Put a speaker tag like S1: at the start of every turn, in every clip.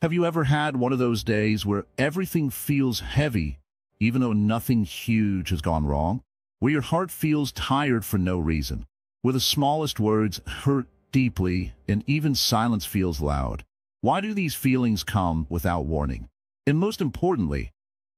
S1: Have you ever had one of those days where everything feels heavy, even though nothing huge has gone wrong? Where your heart feels tired for no reason, where the smallest words hurt deeply and even silence feels loud? Why do these feelings come without warning? And most importantly,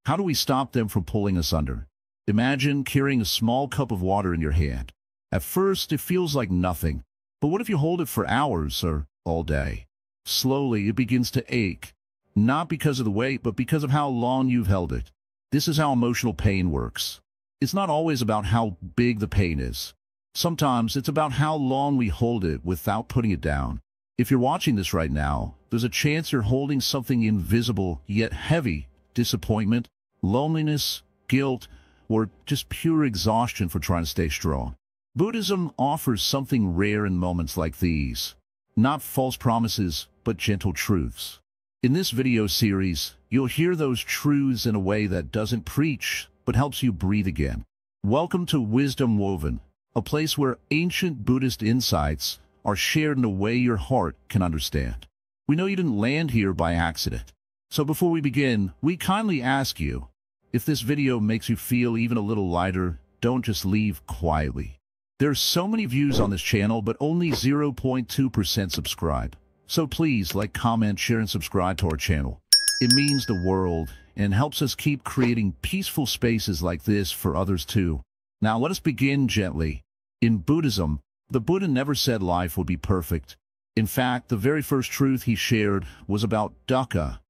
S1: how do we stop them from pulling us under? Imagine carrying a small cup of water in your hand. At first, it feels like nothing, but what if you hold it for hours or all day? Slowly, it begins to ache, not because of the weight, but because of how long you've held it. This is how emotional pain works. It's not always about how big the pain is. Sometimes it's about how long we hold it without putting it down. If you're watching this right now, there's a chance you're holding something invisible yet heavy: disappointment, loneliness, guilt, or just pure exhaustion for trying to stay strong. Buddhism offers something rare in moments like these. Not false promises, but gentle truths. In this video series, you'll hear those truths in a way that doesn't preach, but helps you breathe again. Welcome to Wisdom Woven, a place where ancient Buddhist insights are shared in a way your heart can understand. We know you didn't land here by accident. So before we begin, we kindly ask you, if this video makes you feel even a little lighter, don't just leave quietly. There's so many views on this channel, but only 0.2% subscribe. So please like, comment, share, and subscribe to our channel. It means the world and helps us keep creating peaceful spaces like this for others too. Now let us begin gently. In Buddhism, the Buddha never said life would be perfect. In fact, the very first truth he shared was about dukkha,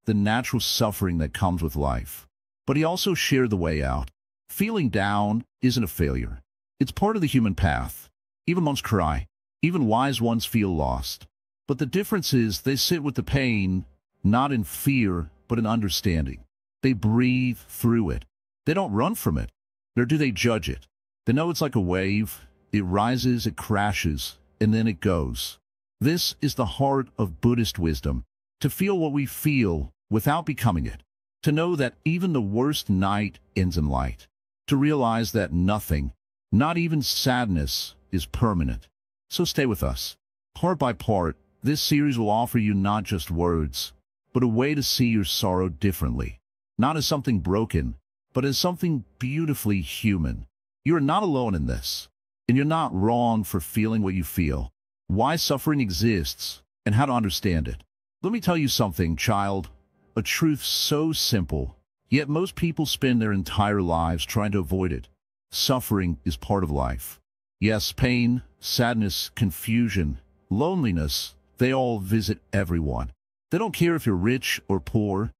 S1: the natural suffering that comes with life. But he also shared the way out. Feeling down isn't a failure. It's part of the human path. Even monks cry. Even wise ones feel lost. But the difference is they sit with the pain, not in fear, but in understanding. They breathe through it. They don't run from it, nor do they judge it. They know it's like a wave. It rises, it crashes, and then it goes. This is the heart of Buddhist wisdom. To feel what we feel without becoming it. To know that even the worst night ends in light. To realize that nothing, not even sadness, is permanent. So stay with us. Part by part, this series will offer you not just words, but a way to see your sorrow differently. Not as something broken, but as something beautifully human. You are not alone in this, and you're not wrong for feeling what you feel. Why suffering exists, and how to understand it. Let me tell you something, child. A truth so simple, yet most people spend their entire lives trying to avoid it. Suffering is part of life. Yes, pain, sadness, confusion, loneliness, they all visit everyone. They don't care if you're rich or poor,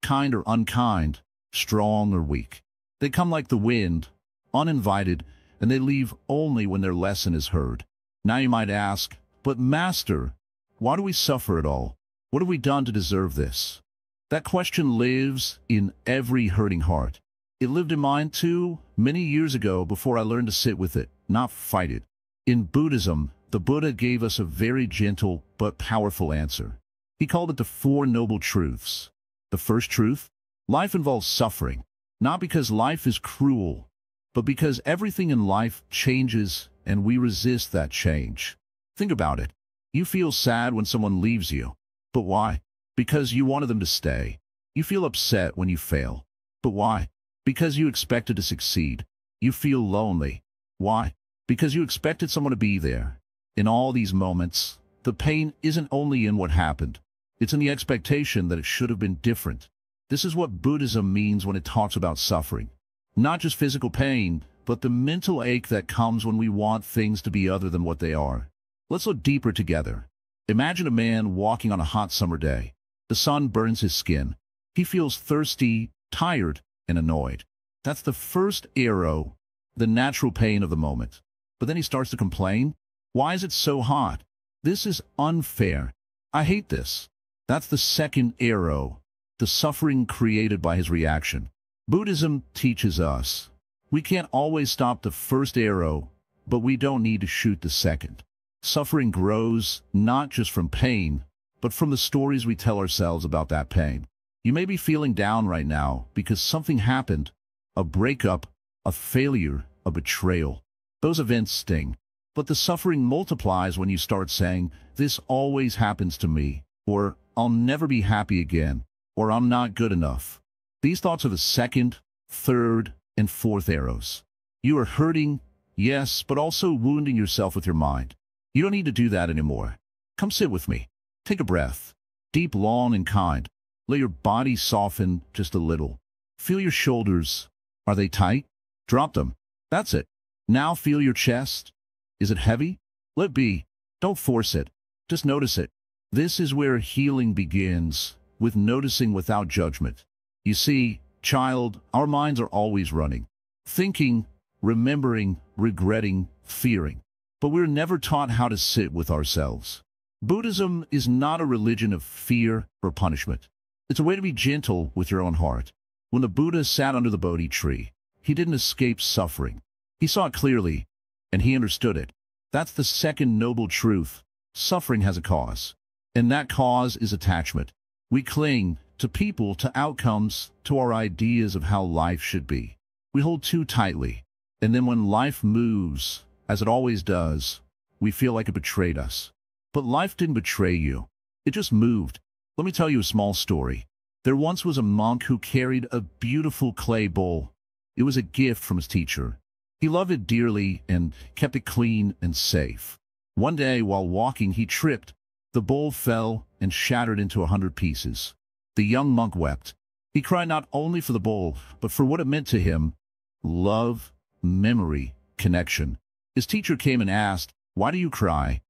S1: kind or unkind, strong or weak. They come like the wind, uninvited, and they leave only when their lesson is heard. Now you might ask, but Master, why do we suffer at all? What have we done to deserve this? That question lives in every hurting heart. It lived in mine too, many years ago, before I learned to sit with it, not fight it. In Buddhism, the Buddha gave us a very gentle but powerful answer. He called it the Four Noble Truths. The first truth: life involves suffering, not because life is cruel, but because everything in life changes and we resist that change. Think about it. You feel sad when someone leaves you. But why? Because you wanted them to stay. You feel upset when you fail. But why? Because you expected to succeed. You feel lonely. Why? Because you expected someone to be there. In all these moments, the pain isn't only in what happened. It's in the expectation that it should have been different. This is what Buddhism means when it talks about suffering. Not just physical pain, but the mental ache that comes when we want things to be other than what they are. Let's look deeper together. Imagine a man walking on a hot summer day. The sun burns his skin. He feels thirsty, tired, and annoyed. That's the first arrow, the natural pain of the moment. But then he starts to complain. Why is it so hot? This is unfair. I hate this. That's the second arrow, the suffering created by his reaction. Buddhism teaches us we can't always stop the first arrow, but we don't need to shoot the second. Suffering grows not just from pain, but from the stories we tell ourselves about that pain. You may be feeling down right now because something happened, a breakup, a failure, a betrayal. Those events sting, but the suffering multiplies when you start saying, "This always happens to me," or I'll never be happy again, or I'm not good enough. These thoughts are the second, third, and fourth arrows. You are hurting, yes, but also wounding yourself with your mind. You don't need to do that anymore. Come sit with me. Take a breath. Deep, long, and kind. Let your body soften just a little. Feel your shoulders. Are they tight? Drop them. That's it. Now feel your chest. Is it heavy? Let be. Don't force it. Just notice it. This is where healing begins, with noticing without judgment. You see, child, our minds are always running. Thinking, remembering, regretting, fearing. But we're never taught how to sit with ourselves. Buddhism is not a religion of fear or punishment. It's a way to be gentle with your own heart. When the Buddha sat under the Bodhi tree, he didn't escape suffering. He saw it clearly, and he understood it. That's the second noble truth. Suffering has a cause, and that cause is attachment. We cling to people, to outcomes, to our ideas of how life should be. We hold too tightly, and then when life moves, as it always does, we feel like it betrayed us. But life didn't betray you. It just moved. Let me tell you a small story. There once was a monk who carried a beautiful clay bowl. It was a gift from his teacher. He loved it dearly and kept it clean and safe. One day, while walking, he tripped. The bowl fell and shattered into 100 pieces. The young monk wept. He cried not only for the bowl, but for what it meant to him: love, memory, connection. His teacher came and asked, "Why do you cry?"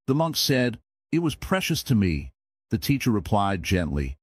S1: The monk said, "It was precious to me." The teacher replied gently,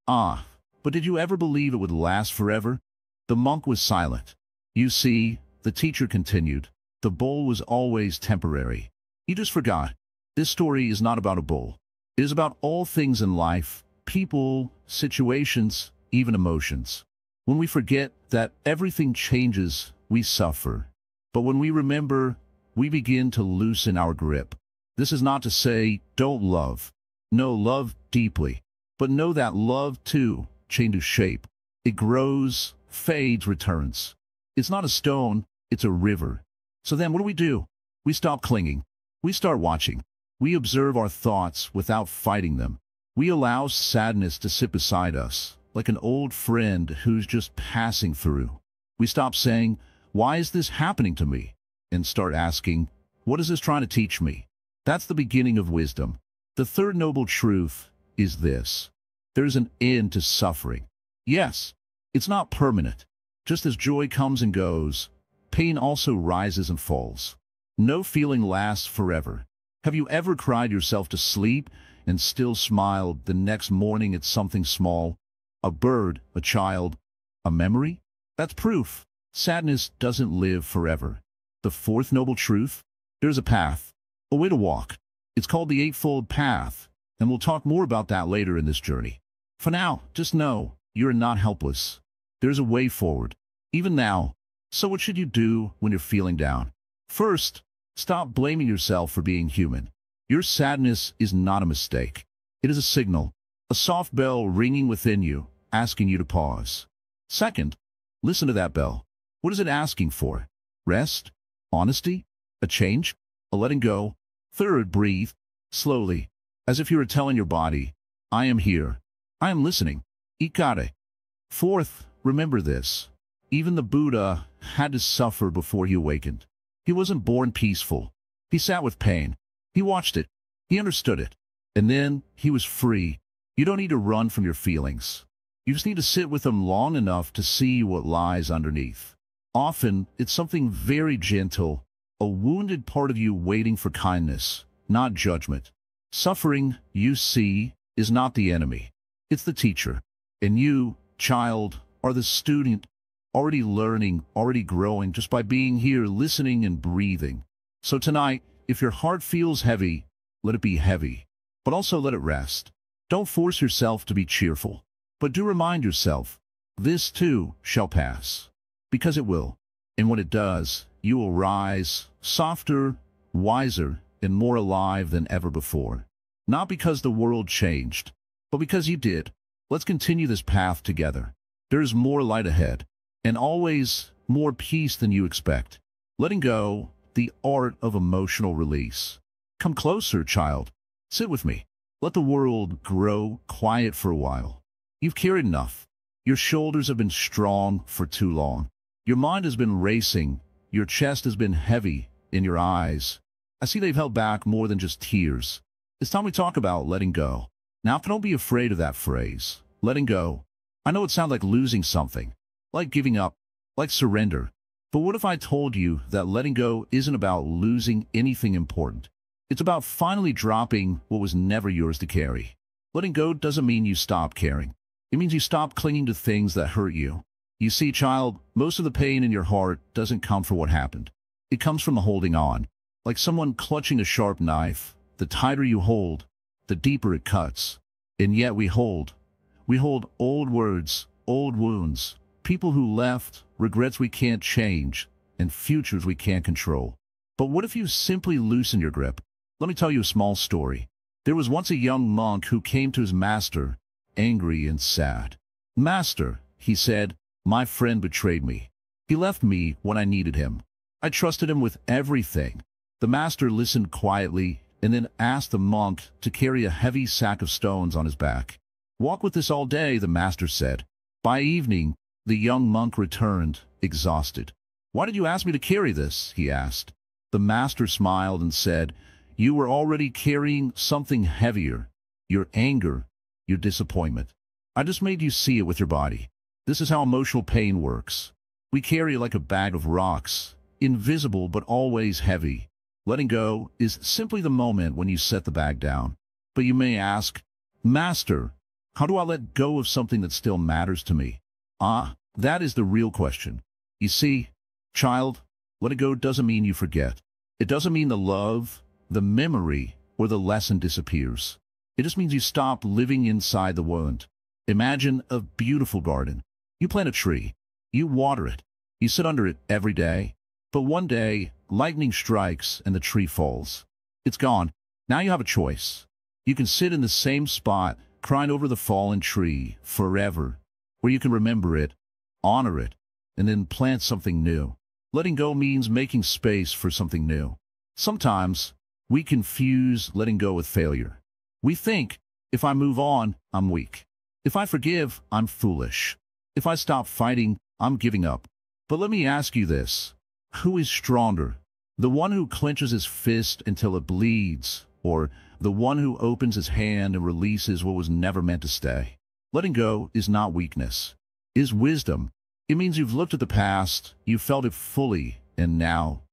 S1: "Ah, but did you ever believe it would last forever?" The monk was silent. "You see," the teacher continued, "the bowl was always temporary. You just forgot. This story is not about a bowl. It is about all things in life, people, situations, even emotions. When we forget that everything changes, we suffer. But when we remember, we begin to loosen our grip. This is not to say, don't love. No, love deeply. But know that love, too, changes shape. It grows, fades, returns. It's not a stone, it's a river. So then what do? We stop clinging. We start watching. We observe our thoughts without fighting them. We allow sadness to sit beside us, like an old friend who's just passing through. We stop saying, "Why is this happening to me?" and start asking, "What is this trying to teach me?" That's the beginning of wisdom. The third noble truth is this: there's an end to suffering. Yes, it's not permanent. Just as joy comes and goes, pain also rises and falls. No feeling lasts forever. Have you ever cried yourself to sleep and still smiled the next morning at something small? A bird, a child, a memory? That's proof. Sadness doesn't live forever. The fourth noble truth: there's a path, a way to walk. It's called the Eightfold Path, and we'll talk more about that later in this journey. For now, just know you're not helpless. There's a way forward, even now. So what should you do when you're feeling down? First, stop blaming yourself for being human. Your sadness is not a mistake. It is a signal, a soft bell ringing within you, asking you to pause. Second, listen to that bell. What is it asking for? Rest? Honesty? A change? A letting go? Third, breathe slowly, as if you were telling your body, "I am here. I am listening. Ikare." Fourth, remember this: even the Buddha had to suffer before he awakened. He wasn't born peaceful. He sat with pain. He watched it. He understood it. And then he was free. You don't need to run from your feelings. You just need to sit with them long enough to see what lies underneath. Often, it's something very gentle, a wounded part of you waiting for kindness, not judgment. Suffering, you see, is not the enemy. It's the teacher. And you, child, are the student, already learning, already growing just by being here, listening and breathing. So tonight, if your heart feels heavy, let it be heavy, but also let it rest. Don't force yourself to be cheerful, but do remind yourself, this too shall pass, because it will. And when it does, you will rise, softer, wiser, and more alive than ever before. Not because the world changed, but because you did. Let's continue this path together. There is more light ahead, and always more peace than you expect. Letting go, the art of emotional release. Come closer, child. Sit with me. Let the world grow quiet for a while. You've carried enough. Your shoulders have been strong for too long. Your mind has been racing. Your chest has been heavy. In your eyes, I see they've held back more than just tears. It's time we talk about letting go. Now, don't be afraid of that phrase. Letting go. I know it sounds like losing something, like giving up, like surrender. But what if I told you that letting go isn't about losing anything important? It's about finally dropping what was never yours to carry. Letting go doesn't mean you stop caring. It means you stop clinging to things that hurt you. You see, child, most of the pain in your heart doesn't come from what happened. It comes from the holding on. Like someone clutching a sharp knife, the tighter you hold, the deeper it cuts. And yet we hold. We hold old words, old wounds, people who left, regrets we can't change, and futures we can't control. But what if you simply loosen your grip? Let me tell you a small story. There was once a young monk who came to his master, angry and sad. "Master," he said, "my friend betrayed me. He left me when I needed him. I trusted him with everything." The master listened quietly and then asked the monk to carry a heavy sack of stones on his back. "Walk with this all day," the master said. By evening, the young monk returned, exhausted. "Why did you ask me to carry this?" he asked. The master smiled and said, "You were already carrying something heavier, your anger, your disappointment. I just made you see it with your body. This is how emotional pain works. We carry it like a bag of rocks, invisible but always heavy. Letting go is simply the moment when you set the bag down. But you may ask, "Master, how do I let go of something that still matters to me?" That is the real question. You see, child, letting go doesn't mean you forget. It doesn't mean the love, the memory, or the lesson disappears. It just means you stop living inside the wound. Imagine a beautiful garden. You plant a tree. You water it. You sit under it every day. But one day, lightning strikes and the tree falls. It's gone. Now you have a choice. You can sit in the same spot, crying over the fallen tree forever, or you can remember it, honor it, and then plant something new. Letting go means making space for something new. Sometimes, we confuse letting go with failure. We think, if I move on, I'm weak. If I forgive, I'm foolish. If I stop fighting, I'm giving up. But let me ask you this. Who is stronger? The one who clenches his fist until it bleeds, or the one who opens his hand and releases what was never meant to stay? Letting go is not weakness. It is wisdom. It means you've looked at the past, you felt it fully, and now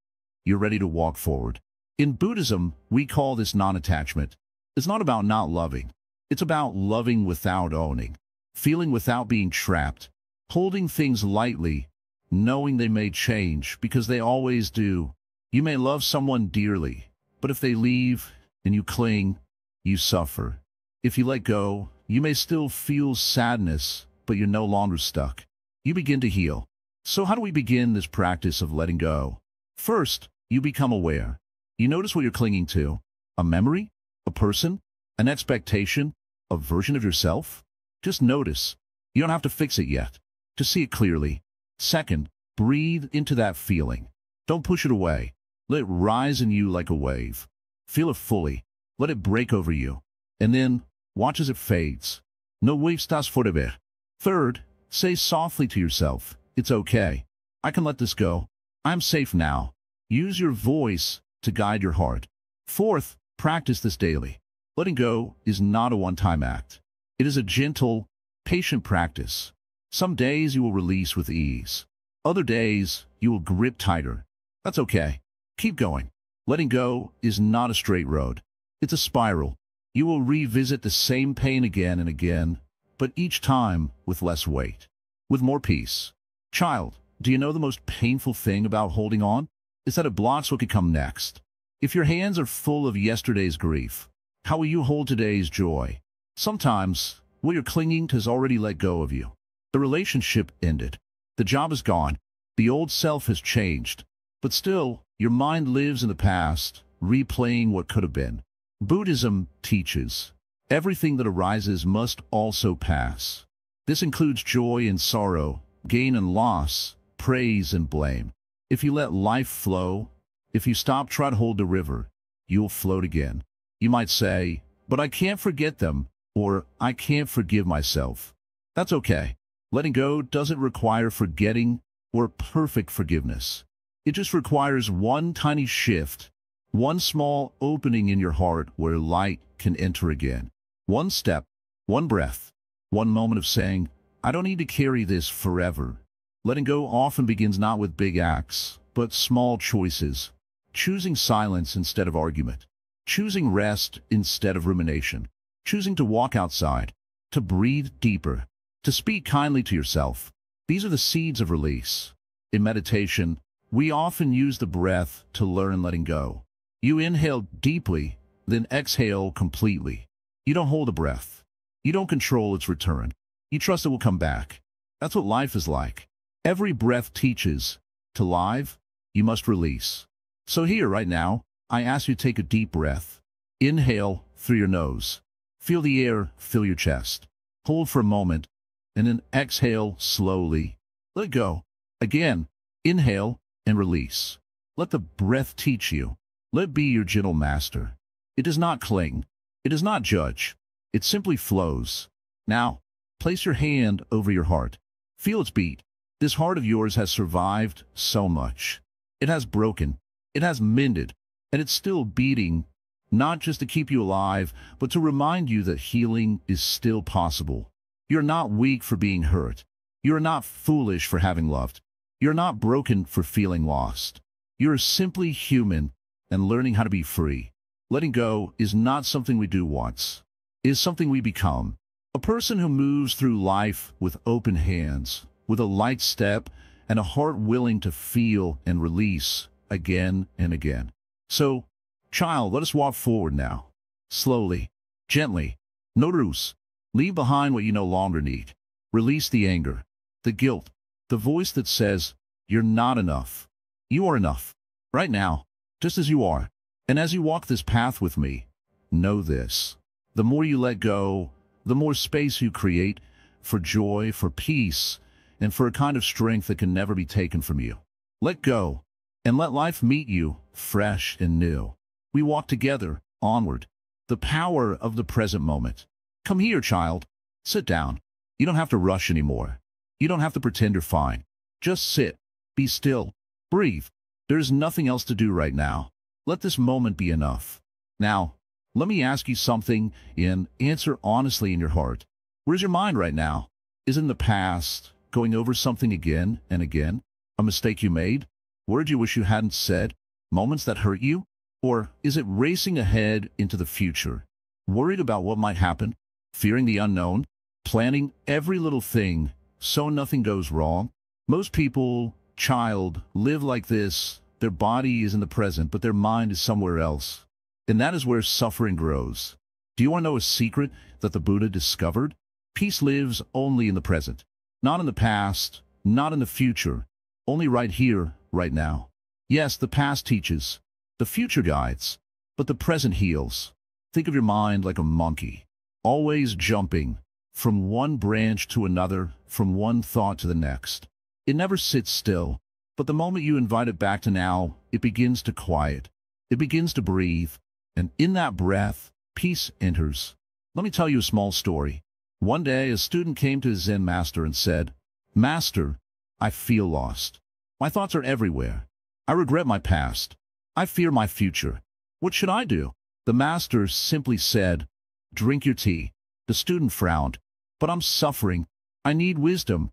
S1: you're ready to walk forward. In Buddhism, we call this non-attachment. It's not about not loving. It's about loving without owning, feeling without being trapped, holding things lightly, knowing they may change because they always do. You may love someone dearly, but if they leave and you cling, you suffer. If you let go, you may still feel sadness, but you're no longer stuck. You begin to heal. So how do we begin this practice of letting go? First, you become aware. You notice what you're clinging to. A memory? A person? An expectation? A version of yourself? Just notice. You don't have to fix it yet. Just see it clearly. Second, breathe into that feeling. Don't push it away. Let it rise in you like a wave. Feel it fully. Let it break over you. And then, watch as it fades. No wave estás forever. Third, say softly to yourself, "It's okay. I can let this go. I'm safe now." Use your voice to guide your heart. Fourth, practice this daily. Letting go is not a one-time act. It is a gentle, patient practice. Some days you will release with ease. Other days you will grip tighter. That's okay. Keep going. Letting go is not a straight road. It's a spiral. You will revisit the same pain again and again, but each time with less weight, with more peace. Child, do you know the most painful thing about holding on? Is that it blocks what could come next. If your hands are full of yesterday's grief, how will you hold today's joy? Sometimes, what you're clinging to has already let go of you. The relationship ended. The job is gone. The old self has changed. But still, your mind lives in the past, replaying what could have been. Buddhism teaches, everything that arises must also pass. This includes joy and sorrow, gain and loss, praise and blame. If you let life flow, if you stop trying to hold the river, you'll float again. You might say, but I can't forget them, or I can't forgive myself. That's okay. Letting go doesn't require forgetting or perfect forgiveness. It just requires one tiny shift, one small opening in your heart where light can enter again. One step, one breath, one moment of saying, I don't need to carry this forever. Letting go often begins not with big acts, but small choices. Choosing silence instead of argument. Choosing rest instead of rumination. Choosing to walk outside. To breathe deeper. To speak kindly to yourself. These are the seeds of release. In meditation, we often use the breath to learn letting go. You inhale deeply, then exhale completely. You don't hold the breath. You don't control its return. You trust it will come back. That's what life is like. Every breath teaches. To live, you must release. So here, right now, I ask you to take a deep breath. Inhale through your nose. Feel the air fill your chest. Hold for a moment, and then exhale slowly. Let it go. Again, inhale and release. Let the breath teach you. Let it be your gentle master. It does not cling. It does not judge. It simply flows. Now, place your hand over your heart. Feel its beat. This heart of yours has survived so much. It has broken. It has mended. And it's still beating, not just to keep you alive, but to remind you that healing is still possible. You're not weak for being hurt. You're not foolish for having loved. You're not broken for feeling lost. You're simply human and learning how to be free. Letting go is not something we do once. It is something we become. A person who moves through life with open hands, with a light step, and a heart willing to feel and release again and again. So, child, let us walk forward now. Slowly, gently, no ruse. Leave behind what you no longer need. Release the anger, the guilt, the voice that says, you're not enough. You are enough. Right now, just as you are. And as you walk this path with me, know this. The more you let go, the more space you create for joy, for peace, and for a kind of strength that can never be taken from you. Let go, and let life meet you fresh and new. We walk together, onward. The power of the present moment. Come here, child. Sit down. You don't have to rush anymore. You don't have to pretend you're fine. Just sit. Be still. Breathe. There's nothing else to do right now. Let this moment be enough. Now, let me ask you something and answer honestly in your heart. Where's your mind right now? Is it in the past, going over something again and again? A mistake you made? Words you wish you hadn't said? Moments that hurt you? Or is it racing ahead into the future? Worried about what might happen? Fearing the unknown? Planning every little thing so nothing goes wrong? Most people, child, live like this. Their body is in the present, but their mind is somewhere else. And that is where suffering grows. Do you want to know a secret that the Buddha discovered? Peace lives only in the present. Not in the past, not in the future. Only right here, right now. Yes, the past teaches. The future guides. But the present heals. Think of your mind like a monkey. Always jumping. From one branch to another, from one thought to the next. It never sits still. But the moment you invite it back to now, it begins to quiet. It begins to breathe. And in that breath, peace enters. Let me tell you a small story. One day, a student came to his Zen Master and said, Master, I feel lost. My thoughts are everywhere. I regret my past. I fear my future. What should I do? The Master simply said, drink your tea. The student frowned. But I'm suffering. I need wisdom.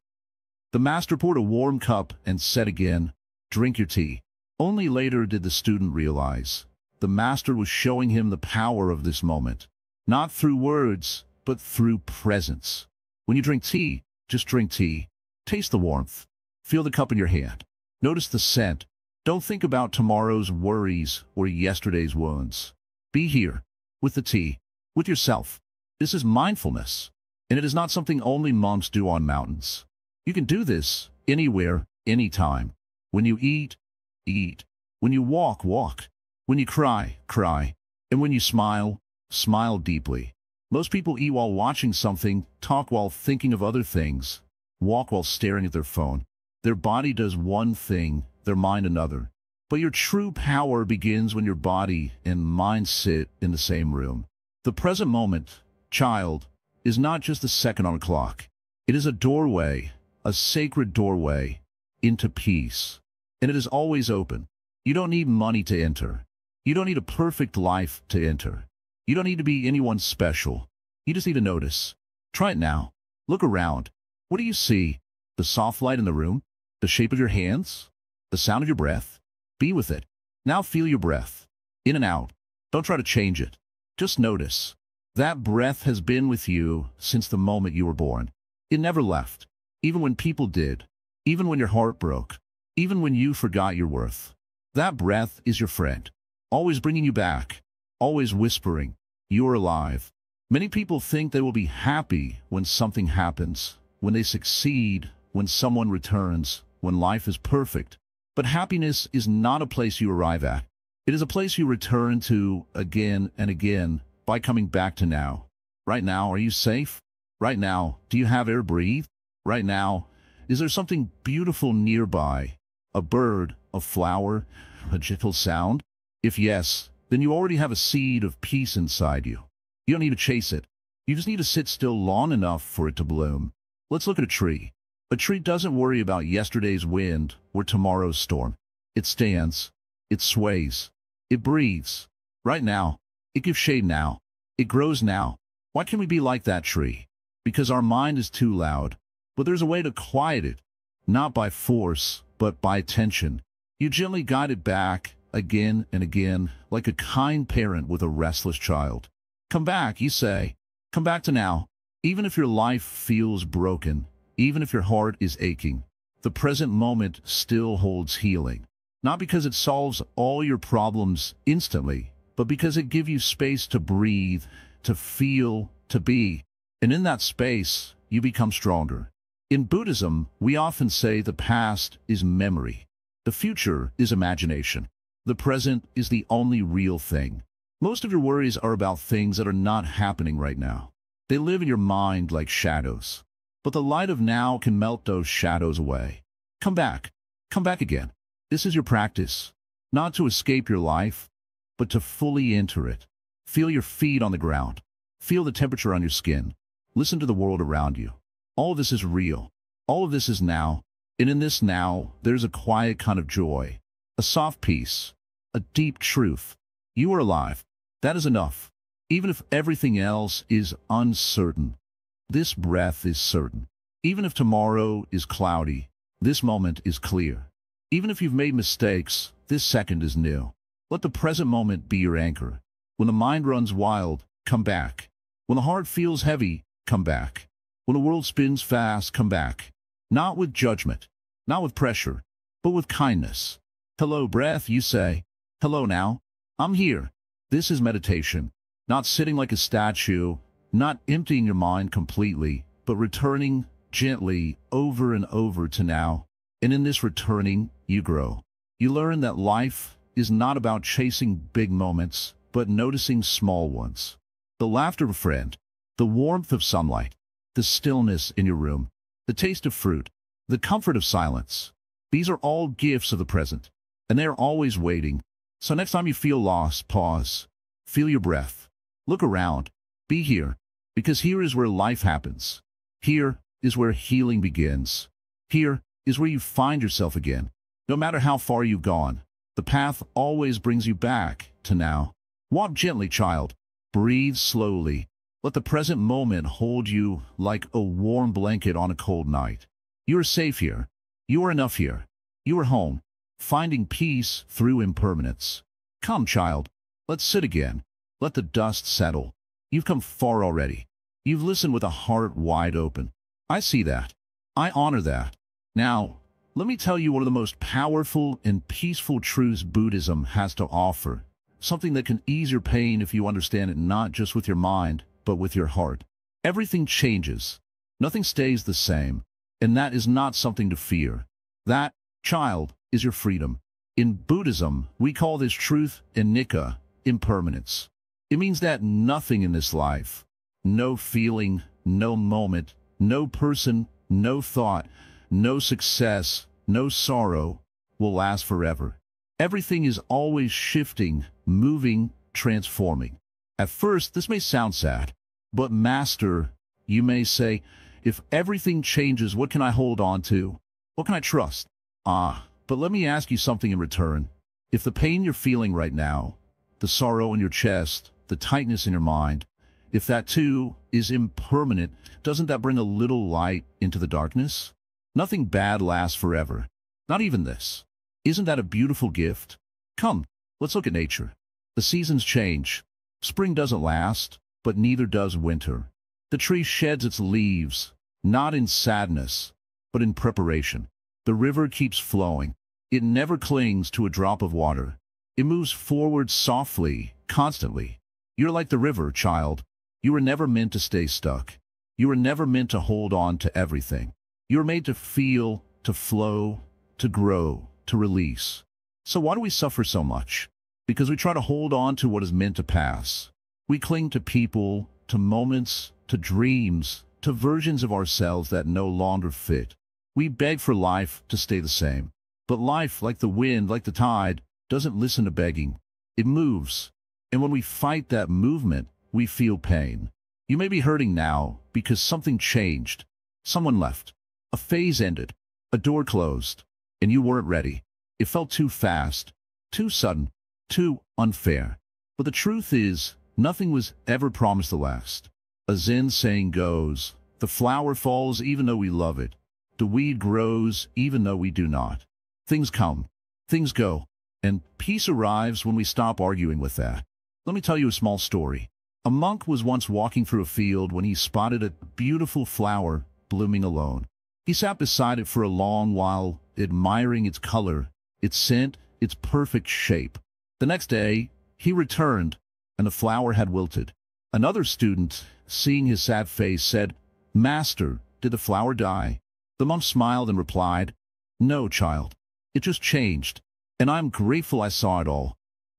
S1: The Master poured a warm cup and said again, drink your tea. Only later did the student realize the Master was showing him the power of this moment. Not through words, but through presence. When you drink tea, just drink tea. Taste the warmth. Feel the cup in your hand. Notice the scent. Don't think about tomorrow's worries or yesterday's wounds. Be here, with the tea, with yourself. This is mindfulness, and it is not something only monks do on mountains. You can do this anywhere, anytime. When you eat, eat. When you walk, walk. When you cry, cry. And when you smile, smile deeply. Most people eat while watching something, talk while thinking of other things, walk while staring at their phone. Their body does one thing, their mind another. But your true power begins when your body and mind sit in the same room. The present moment, child, is not just a second on a clock. It is a doorway, a sacred doorway, into peace. And it is always open. You don't need money to enter. You don't need a perfect life to enter. You don't need to be anyone special. You just need to notice. Try it now. Look around. What do you see? The soft light in the room? The shape of your hands? The sound of your breath? Be with it. Now feel your breath. In and out. Don't try to change it. Just notice. That breath has been with you since the moment you were born. It never left. Even when people did. Even when your heart broke. Even when you forgot your worth. That breath is your friend. Always bringing you back. Always whispering, "You're alive." Many people think they will be happy when something happens, when they succeed, when someone returns, when life is perfect. But happiness is not a place you arrive at. It is a place you return to again and again by coming back to now. Right now, are you safe? Right now, do you have air to breathe? Right now, is there something beautiful nearby? A bird, a flower, a gentle sound? If yes, then you already have a seed of peace inside you. You don't need to chase it. You just need to sit still long enough for it to bloom. Let's look at a tree. A tree doesn't worry about yesterday's wind or tomorrow's storm. It stands. It sways. It breathes. Right now. It gives shade now. It grows now. Why can't we be like that tree? Because our mind is too loud. But there's a way to quiet it. Not by force, but by attention. You gently guide it back, again and again, like a kind parent with a restless child. Come back, you say. Come back to now. Even if your life feels broken, even if your heart is aching, the present moment still holds healing. Not because it solves all your problems instantly, but because it gives you space to breathe, to feel, to be. And in that space, you become stronger. In Buddhism, we often say the past is memory. The future is imagination. The present is the only real thing. Most of your worries are about things that are not happening right now. They live in your mind like shadows. But the light of now can melt those shadows away. Come back. Come back again. This is your practice. Not to escape your life, but to fully enter it. Feel your feet on the ground. Feel the temperature on your skin. Listen to the world around you. All of this is real. All of this is now. And in this now, there's a quiet kind of joy. A soft peace. A deep truth. You are alive. That is enough. Even if everything else is uncertain, this breath is certain. Even if tomorrow is cloudy, this moment is clear. Even if you've made mistakes, this second is new. Let the present moment be your anchor. When the mind runs wild, come back. When the heart feels heavy, come back. When the world spins fast, come back. Not with judgment, not with pressure, but with kindness. Hello, breath, you say. Hello now. I'm here. This is meditation. Not sitting like a statue, not emptying your mind completely, but returning gently over and over to now. And in this returning, you grow. You learn that life is not about chasing big moments, but noticing small ones. The laughter of a friend, the warmth of sunlight, the stillness in your room, the taste of fruit, the comfort of silence. These are all gifts of the present, and they are always waiting. So next time you feel lost, pause. Feel your breath. Look around. Be here, because here is where life happens. Here is where healing begins. Here is where you find yourself again. No matter how far you've gone, the path always brings you back to now. Walk gently, child. Breathe slowly. Let the present moment hold you like a warm blanket on a cold night. You are safe here. You are enough here. You are home, finding peace through impermanence. Come, child. Let's sit again. Let the dust settle. You've come far already. You've listened with a heart wide open. I see that. I honor that. Now, let me tell you one of the most powerful and peaceful truths Buddhism has to offer. Something that can ease your pain if you understand it not just with your mind, but with your heart. Everything changes. Nothing stays the same. And that is not something to fear. That, child, is your freedom. In Buddhism, we call this truth anicca, impermanence. It means that nothing in this life, no feeling, no moment, no person, no thought, no success, no sorrow, will last forever. Everything is always shifting, moving, transforming. At first, this may sound sad, but Master, you may say, if everything changes, what can I hold on to? What can I trust? But let me ask you something in return. If the pain you're feeling right now, the sorrow in your chest, the tightness in your mind, if that too is impermanent, doesn't that bring a little light into the darkness? Nothing bad lasts forever. Not even this. Isn't that a beautiful gift? Come, let's look at nature. The seasons change. Spring doesn't last, but neither does winter. The tree sheds its leaves, not in sadness, but in preparation. The river keeps flowing. It never clings to a drop of water. It moves forward softly, constantly. You're like the river, child. You were never meant to stay stuck. You were never meant to hold on to everything. You were made to feel, to flow, to grow, to release. So why do we suffer so much? Because we try to hold on to what is meant to pass. We cling to people, to moments, to dreams, to versions of ourselves that no longer fit. We beg for life to stay the same. But life, like the wind, like the tide, doesn't listen to begging. It moves. And when we fight that movement, we feel pain. You may be hurting now because something changed. Someone left. A phase ended. A door closed. And you weren't ready. It felt too fast, too sudden, too unfair. But the truth is, nothing was ever promised to last. A Zen saying goes, the flower falls even though we love it. The weed grows even though we do not. Things come, things go, and peace arrives when we stop arguing with that. Let me tell you a small story. A monk was once walking through a field when he spotted a beautiful flower blooming alone. He sat beside it for a long while, admiring its color, its scent, its perfect shape. The next day, he returned, and the flower had wilted. Another student, seeing his sad face, said, "Master, did the flower die?" The monk smiled and replied, "No, child. It just changed, and I'm grateful I saw it all."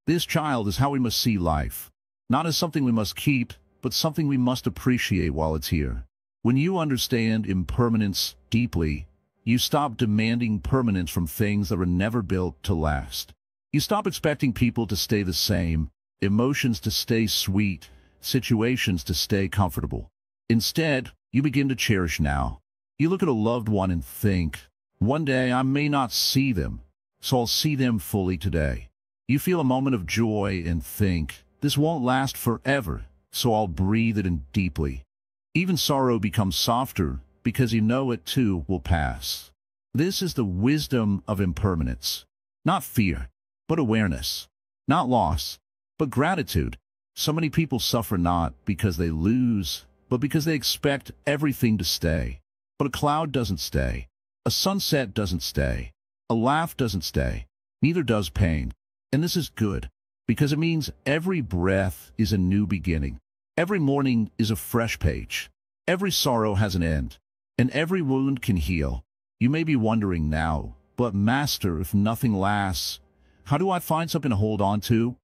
S1: This, child, is how we must see life. Not as something we must keep, but something we must appreciate while it's here. When you understand impermanence deeply, you stop demanding permanence from things that were never built to last. You stop expecting people to stay the same, emotions to stay sweet, situations to stay comfortable. Instead, you begin to cherish now. You look at a loved one and think, one day I may not see them, so I'll see them fully today. You feel a moment of joy and think, this won't last forever, so I'll breathe it in deeply. Even sorrow becomes softer because you know it too will pass. This is the wisdom of impermanence. Not fear, but awareness. Not loss, but gratitude. So many people suffer not because they lose, but because they expect everything to stay. But a cloud doesn't stay. A sunset doesn't stay. A laugh doesn't stay. Neither does pain. And this is good, because it means every breath is a new beginning. Every morning is a fresh page. Every sorrow has an end, and every wound can heal. You may be wondering now, but Master, if nothing lasts, how do I find something to hold on to?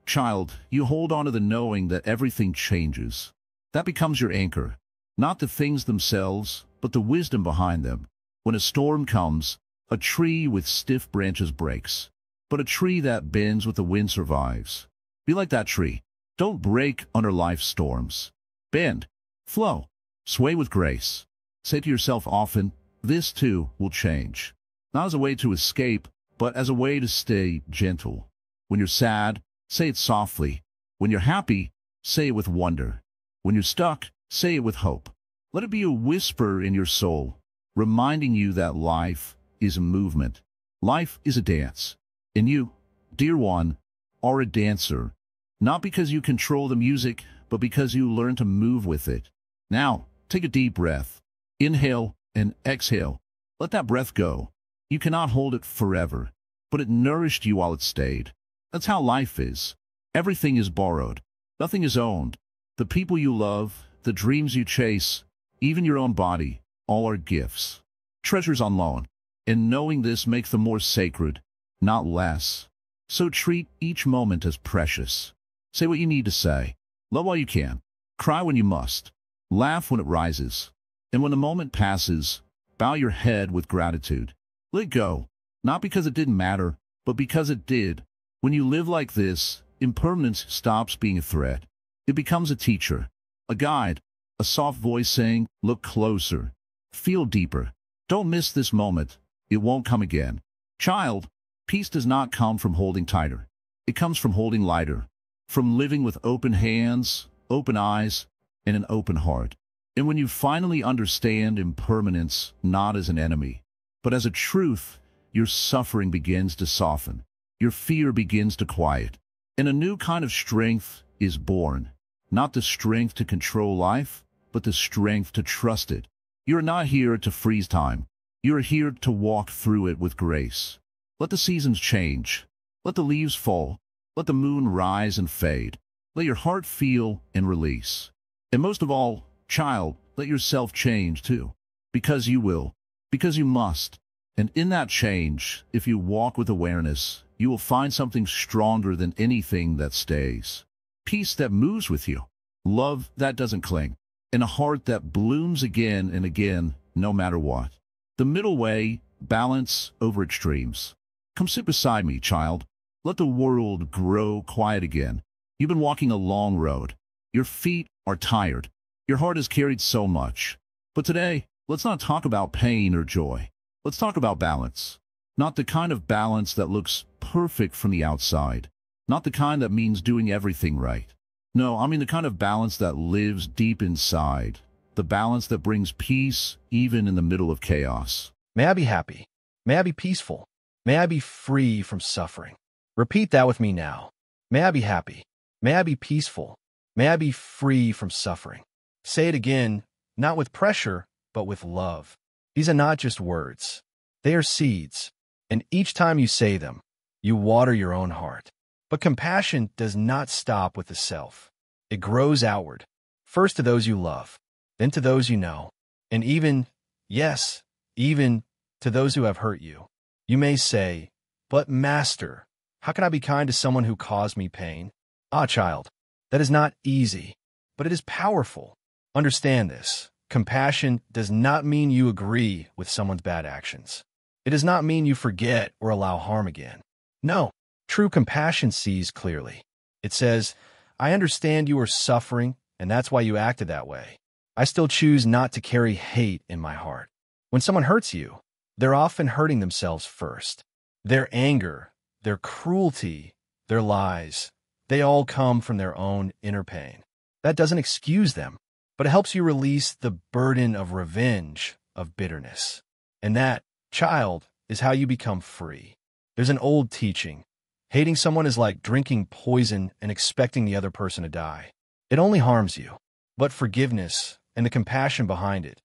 S1: Child, you hold on to the knowing that everything changes. That becomes your anchor. Not the things themselves, but the wisdom behind them. When a storm comes, a tree with stiff branches breaks. But a tree that bends with the wind survives. Be like that tree. Don't break under life's storms. Bend, flow, sway with grace. Say to yourself often, this too will change. Not as a way to escape, but as a way to stay gentle. When you're sad, say it softly. When you're happy, say it with wonder. When you're stuck, say it with hope. Let it be a whisper in your soul, reminding you that life is a movement. Life is a dance. And you, dear one, are a dancer. Not because you control the music, but because you learn to move with it. Now, take a deep breath. Inhale and exhale. Let that breath go. You cannot hold it forever, but it nourished you while it stayed. That's how life is. Everything is borrowed. Nothing is owned. The people you love, the dreams you chase, even your own body, all are gifts. Treasures on loan. And knowing this makes them more sacred, not less. So treat each moment as precious. Say what you need to say. Love while you can. Cry when you must. Laugh when it rises. And when the moment passes, bow your head with gratitude. Let go, not because it didn't matter, but because it did. When you live like this, impermanence stops being a threat. It becomes a teacher, a guide, a soft voice saying, look closer, feel deeper. Don't miss this moment. It won't come again. Child, peace does not come from holding tighter. It comes from holding lighter, from living with open hands, open eyes, and an open heart. And when you finally understand impermanence not as an enemy, but as a truth, your suffering begins to soften. Your fear begins to quiet. And a new kind of strength is born. Not the strength to control life, but the strength to trust it. You're not here to freeze time. You're here to walk through it with grace. Let the seasons change. Let the leaves fall. Let the moon rise and fade. Let your heart feel and release. And most of all, child, let yourself change too. Because you will. Because you must. And in that change, if you walk with awareness, you will find something stronger than anything that stays. Peace that moves with you. Love that doesn't cling. And a heart that blooms again and again, no matter what. The middle way, balance over extremes. Come sit beside me, child. Let the world grow quiet again. You've been walking a long road. Your feet are tired. Your heart has carried so much. But today, let's not talk about pain or joy. Let's talk about balance. Not the kind of balance that looks perfect from the outside. Not the kind that means doing everything right. No, I mean the kind of balance that lives deep inside. The balance that brings peace even in the middle of chaos.
S2: May I be happy. May I be peaceful. May I be free from suffering. Repeat that with me now. May I be happy. May I be peaceful. May I be free from suffering. Say it again, not with pressure, but with love. These are not just words. They are seeds. And each time you say them, you water your own heart. But compassion does not stop with the self. It grows outward, first to those you love, then to those you know, and even, yes, even to those who have hurt you. You may say, but Master, how can I be kind to someone who caused me pain? Ah, child, that is not easy, but it is powerful. Understand this. Compassion does not mean you agree with someone's bad actions. It does not mean you forget or allow harm again. No, true compassion sees clearly. It says, I understand you are suffering, and that's why you acted that way. I still choose not to carry hate in my heart. When someone hurts you, they're often hurting themselves first. Their anger, their cruelty, their lies, they all come from their own inner pain. That doesn't excuse them, but it helps you release the burden of revenge, of bitterness. And that, child, is how you become free. There's an old teaching. Hating someone is like drinking poison and expecting the other person to die. It only harms you. But forgiveness, and the compassion behind it,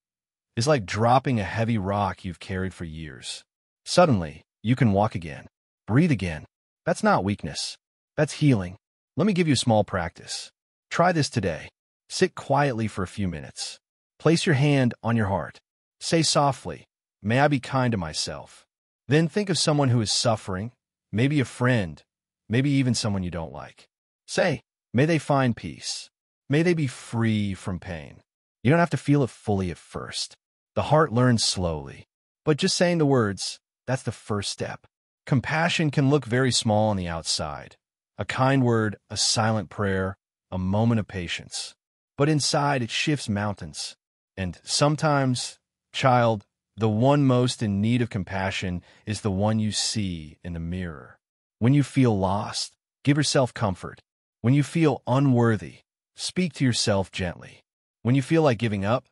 S2: is like dropping a heavy rock you've carried for years. Suddenly, you can walk again, breathe again. That's not weakness. That's healing. Let me give you a small practice. Try this today. Sit quietly for a few minutes. Place your hand on your heart. Say softly, may I be kind to myself. Then think of someone who is suffering, maybe a friend, maybe even someone you don't like. Say, may they find peace. May they be free from pain. You don't have to feel it fully at first. The heart learns slowly. But just saying the words, that's the first step. Compassion can look very small on the outside. A kind word, a silent prayer, a moment of patience. But inside, it shifts mountains. And sometimes, child, the one most in need of compassion is the one you see in the mirror. When you feel lost, give yourself comfort. When you feel unworthy, speak to yourself gently. When you feel like giving up,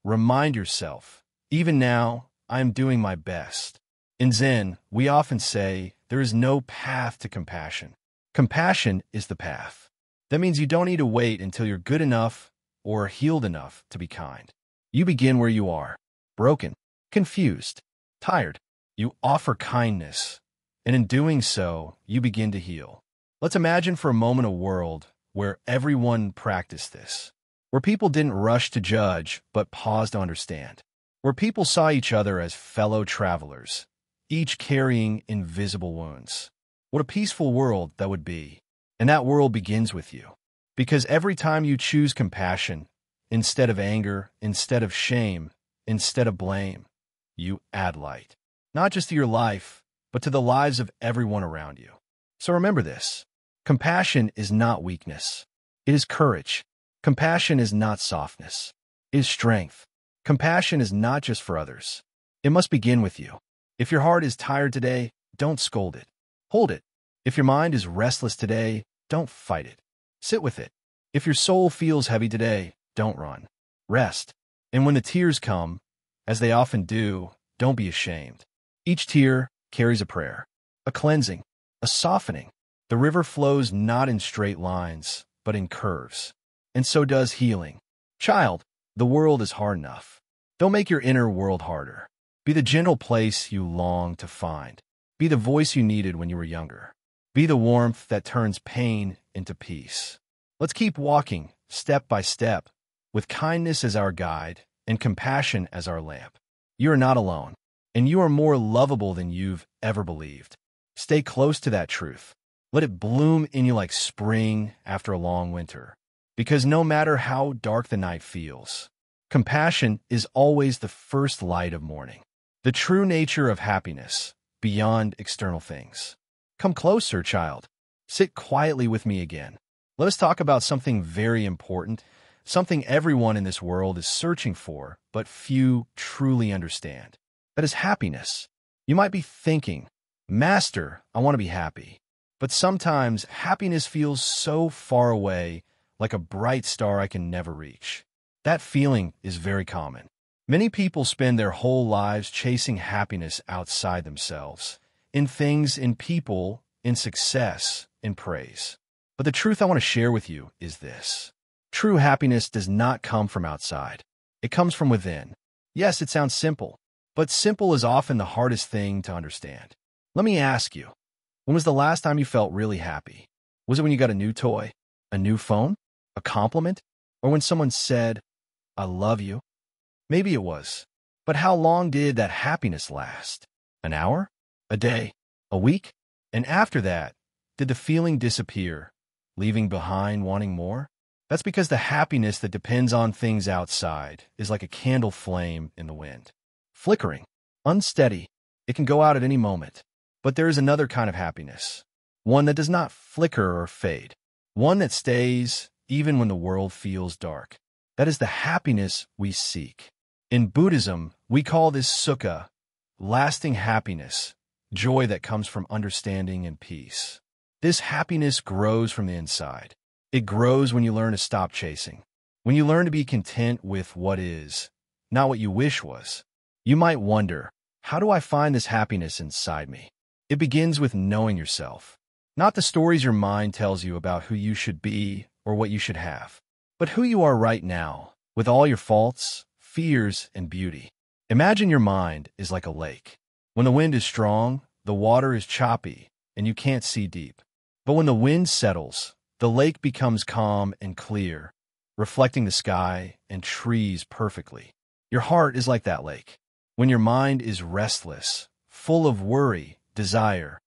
S2: remind yourself, even now, I am doing my best. In Zen, we often say, there is no path to compassion. Compassion is the path. That means you don't need to wait until you're good enough or healed enough to be kind. You begin where you are, broken, confused, tired. You offer kindness, and in doing so, you begin to heal. Let's imagine for a moment a world where everyone practiced this, where people didn't rush to judge but paused to understand, where people saw each other as fellow travelers, each carrying invisible wounds. What a peaceful world that would be. And that world begins with you. Because every time you choose compassion, instead of anger, instead of shame, instead of blame, you add light. Not just to your life, but to the lives of everyone around you. So remember this. Compassion is not weakness. It is courage. Compassion is not softness. It is strength. Compassion is not just for others. It must begin with you. If your heart is tired today, don't scold it. Hold it. If your mind is restless today, don't fight it. Sit with it. If your soul feels heavy today, don't run. Rest. And when the tears come, as they often do, don't be ashamed. Each tear carries a prayer, a cleansing, a softening. The river flows not in straight lines, but in curves. And so does healing. Child, the world is hard enough. Don't make your inner world harder. Be the gentle place you long to find. Be the voice you needed when you were younger. Be the warmth that turns pain into peace. Let's keep walking, step by step, with kindness as our guide and compassion as our lamp. You are not alone, and you are more lovable than you've ever believed. Stay close to that truth. Let it bloom in you like spring after a long winter. Because no matter how dark the night feels, compassion is always the first light of morning. The true nature of happiness, beyond external things. Come closer, child. Sit quietly with me again. Let us talk about something very important, something everyone in this world is searching for, but few truly understand. That is happiness. You might be thinking, Master, I want to be happy. But sometimes happiness feels so far away, like a bright star I can never reach. That feeling is very common. Many people spend their whole lives chasing happiness outside themselves, in things, in people, in success, in praise. But the truth I want to share with you is this. True happiness does not come from outside. It comes from within. Yes, it sounds simple, but simple is often the hardest thing to understand. Let me ask you, when was the last time you felt really happy? Was it when you got a new toy, a new phone, a compliment, or when someone said, I love you? Maybe it was. But how long did that happiness last? An hour? A day? A week? And after that, did the feeling disappear, leaving behind wanting more? That's because the happiness that depends on things outside is like a candle flame in the wind. Flickering, unsteady, it can go out at any moment. But there is another kind of happiness, one that does not flicker or fade, one that stays even when the world feels dark. That is the happiness we seek. In Buddhism, we call this sukha, lasting happiness, joy that comes from understanding and peace. This happiness grows from the inside. It grows when you learn to stop chasing, when you learn to be content with what is, not what you wish was. You might wonder, how do I find this happiness inside me? It begins with knowing yourself, not the stories your mind tells you about who you should be or what you should have, but who you are right now, with all your faults, fears, and beauty. Imagine your mind is like a lake. When the wind is strong, the water is choppy, and you can't see deep. But when the wind settles, the lake becomes calm and clear, reflecting the sky and trees perfectly. Your heart is like that lake. When your mind is restless, full of worry, desire,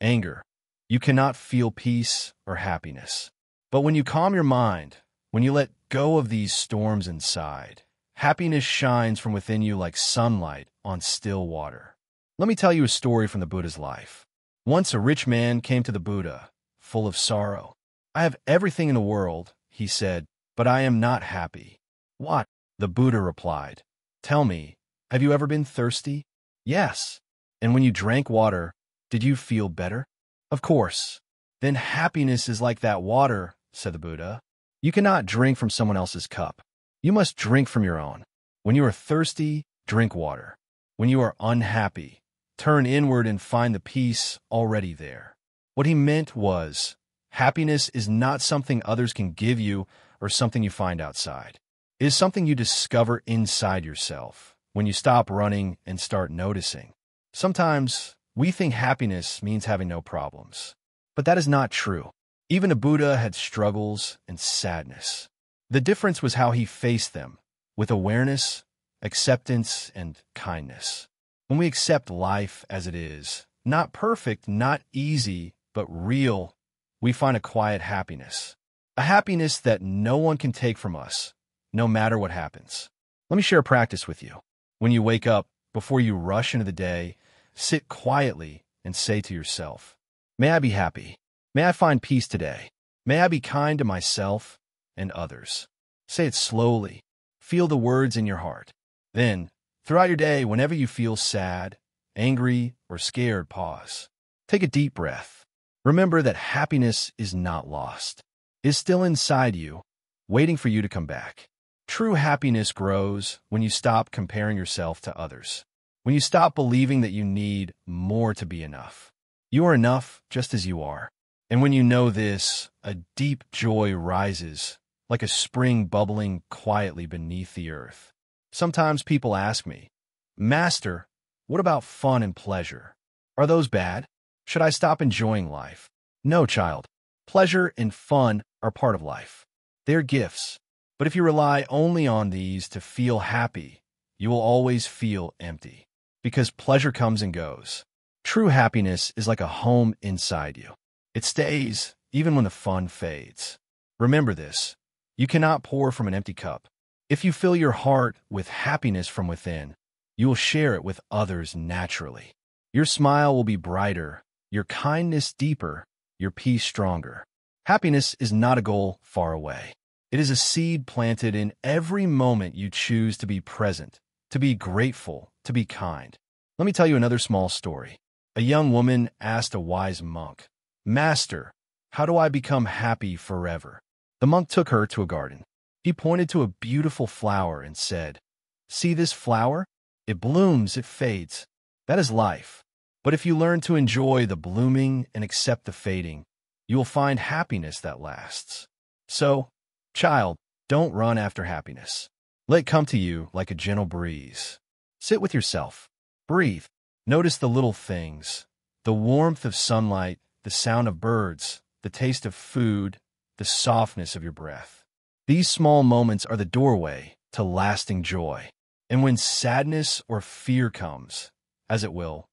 S2: anger, you cannot feel peace or happiness. But when you calm your mind, when you let go of these storms inside, happiness shines from within you like sunlight on still water. Let me tell you a story from the Buddha's life. Once a rich man came to the Buddha, full of sorrow. I have everything in the world, he said, but I am not happy. What? The Buddha replied. Tell me, have you ever been thirsty? Yes. And when you drank water, did you feel better? Of course. Then happiness is like that water, said the Buddha. You cannot drink from someone else's cup. You must drink from your own. When you are thirsty, drink water. When you are unhappy, turn inward and find the peace already there. What he meant was, happiness is not something others can give you or something you find outside. It is something you discover inside yourself when you stop running and start noticing. Sometimes we think happiness means having no problems, but that is not true. Even the Buddha had struggles and sadness. The difference was how he faced them, with awareness, acceptance, and kindness. When we accept life as it is, not perfect, not easy, but real, we find a quiet happiness. A happiness that no one can take from us, no matter what happens. Let me share a practice with you. When you wake up, before you rush into the day, sit quietly and say to yourself, may I be happy. May I find peace today. May I be kind to myself and others. Say it slowly. Feel the words in your heart. Then, throughout your day, whenever you feel sad, angry, or scared, pause. Take a deep breath. Remember that happiness is not lost. It is still inside you, waiting for you to come back. True happiness grows when you stop comparing yourself to others. When you stop believing that you need more to be enough. You are enough just as you are. And when you know this, a deep joy rises, like a spring bubbling quietly beneath the earth. Sometimes people ask me, Master, what about fun and pleasure? Are those bad? Should I stop enjoying life? No, child. Pleasure and fun are part of life. They're gifts. But if you rely only on these to feel happy, you will always feel empty. Because pleasure comes and goes. True happiness is like a home inside you. It stays even when the fun fades. Remember this. You cannot pour from an empty cup. If you fill your heart with happiness from within, you will share it with others naturally. Your smile will be brighter, your kindness deeper, your peace stronger. Happiness is not a goal far away. It is a seed planted in every moment you choose to be present, to be grateful, to be kind. Let me tell you another small story. A young woman asked a wise monk, Master, how do I become happy forever? The monk took her to a garden. He pointed to a beautiful flower and said, See this flower? It blooms, it fades. That is life. But if you learn to enjoy the blooming and accept the fading, you will find happiness that lasts. So, child, don't run after happiness. Let it come to you like a gentle breeze. Sit with yourself. Breathe. Notice the little things, the warmth of sunlight, the sound of birds, the taste of food, the softness of your breath. These small moments are the doorway to lasting joy. And when sadness or fear comes, as it will,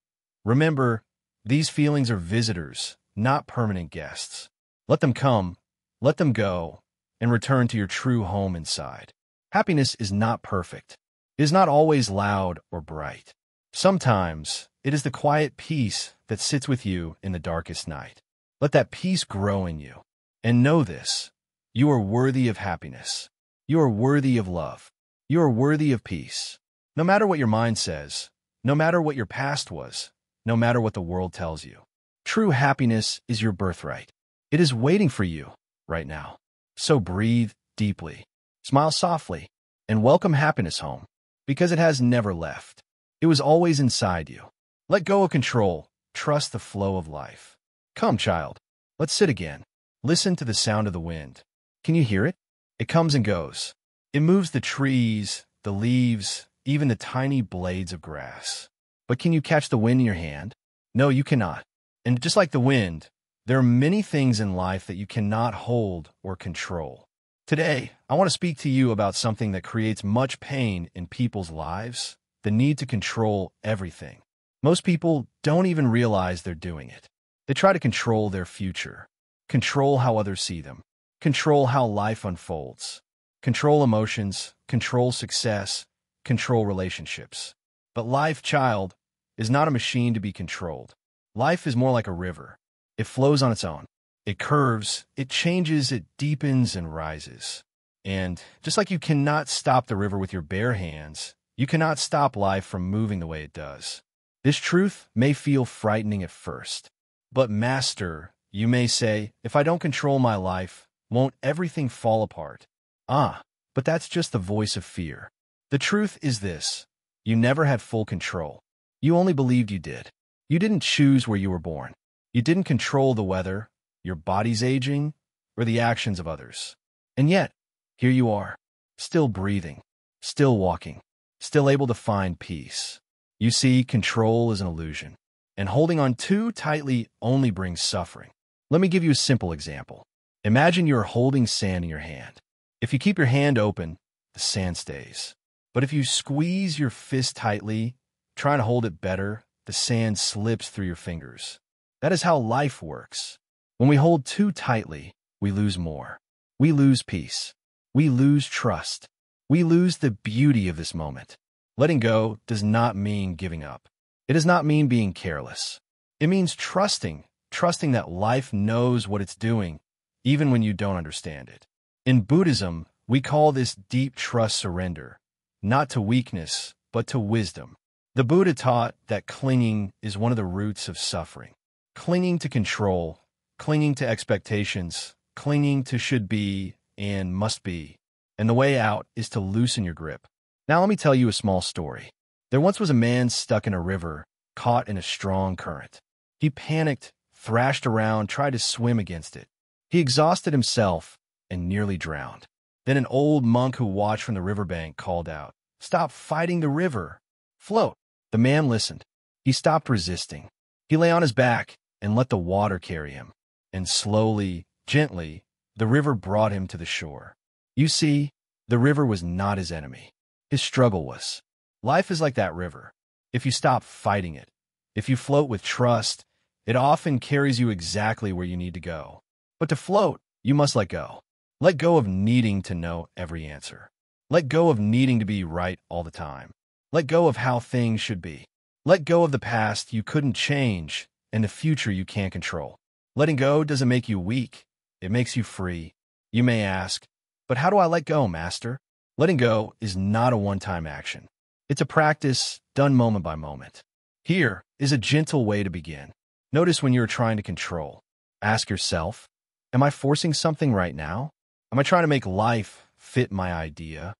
S2: remember, these feelings are visitors, not permanent guests. Let them come, let them go, and return to your true home inside. Happiness is not perfect. It is not always loud or bright. Sometimes, it is the quiet peace that sits with you in the darkest night. Let that peace grow in you. And know this, you are worthy of happiness. You are worthy of love. You are worthy of peace. No matter what your mind says, no matter what your past was, no matter what the world tells you, true happiness is your birthright. It is waiting for you right now. So breathe deeply, smile softly, and welcome happiness home, because it has never left. It was always inside you. Let go of control. Trust the flow of life. Come, child. Let's sit again. Listen to the sound of the wind. Can you hear it? It comes and goes. It moves the trees, the leaves, even the tiny blades of grass. But can you catch the wind in your hand? No, you cannot. And just like the wind, there are many things in life that you cannot hold or control. Today, I want to speak to you about something that creates much pain in people's lives, the need to control everything. Most people don't even realize they're doing it. They try to control their future, control how others see them, control how life unfolds, control emotions, control success, control relationships. But life, child, is not a machine to be controlled. Life is more like a river. It flows on its own. It curves, it changes, it deepens and rises. And just like you cannot stop the river with your bare hands, you cannot stop life from moving the way it does. This truth may feel frightening at first. But Master, you may say, if I don't control my life, won't everything fall apart? But that's just the voice of fear. The truth is this. You never had full control. You only believed you did. You didn't choose where you were born. You didn't control the weather, your body's aging, or the actions of others. And yet, here you are, still breathing, still walking, still able to find peace. You see, control is an illusion, and holding on too tightly only brings suffering. Let me give you a simple example. Imagine you're holding sand in your hand. If you keep your hand open, the sand stays. But if you squeeze your fist tightly, trying to hold it better, the sand slips through your fingers. That is how life works. When we hold too tightly, we lose more. We lose peace. We lose trust. We lose the beauty of this moment. Letting go does not mean giving up. It does not mean being careless. It means trusting trusting that life knows what it's doing, even when you don't understand it. In Buddhism, we call this deep trust surrender, not to weakness, but to wisdom. The Buddha taught that clinging is one of the roots of suffering. Clinging to control, clinging to expectations, clinging to should be and must be. And the way out is to loosen your grip. Now let me tell you a small story. There once was a man stuck in a river, caught in a strong current. He panicked, thrashed around, tried to swim against it. He exhausted himself and nearly drowned. Then an old monk who watched from the riverbank called out, "Stop fighting the river! Float!" The man listened. He stopped resisting. He lay on his back and let the water carry him. And slowly, gently, the river brought him to the shore. You see, the river was not his enemy. His struggle was. Life is like that river. If you stop fighting it, if you float with trust, it often carries you exactly where you need to go. But to float, you must let go. Let go of needing to know every answer. Let go of needing to be right all the time. Let go of how things should be. Let go of the past you couldn't change and the future you can't control. Letting go doesn't make you weak. It makes you free. You may ask, but how do I let go, Master? Letting go is not a one-time action. It's a practice done moment by moment. Here is a gentle way to begin. Notice when you're trying to control. Ask yourself, am I forcing something right now? Am I trying to make life fit my idea?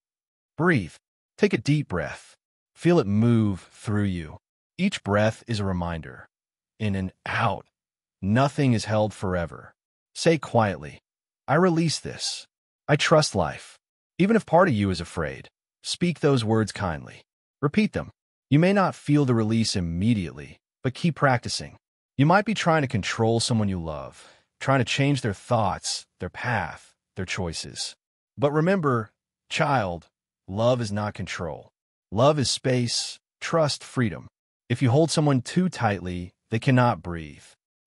S2: Breathe. Take a deep breath. Feel it move through you. Each breath is a reminder. In and out. Nothing is held forever. Say quietly, I release this. I trust life. Even if part of you is afraid, speak those words kindly. Repeat them. You may not feel the release immediately, but keep practicing. You might be trying to control someone you love, trying to change their thoughts, their path, their choices. But remember, child, love is not control. Love is space, trust, freedom. If you hold someone too tightly, they cannot breathe.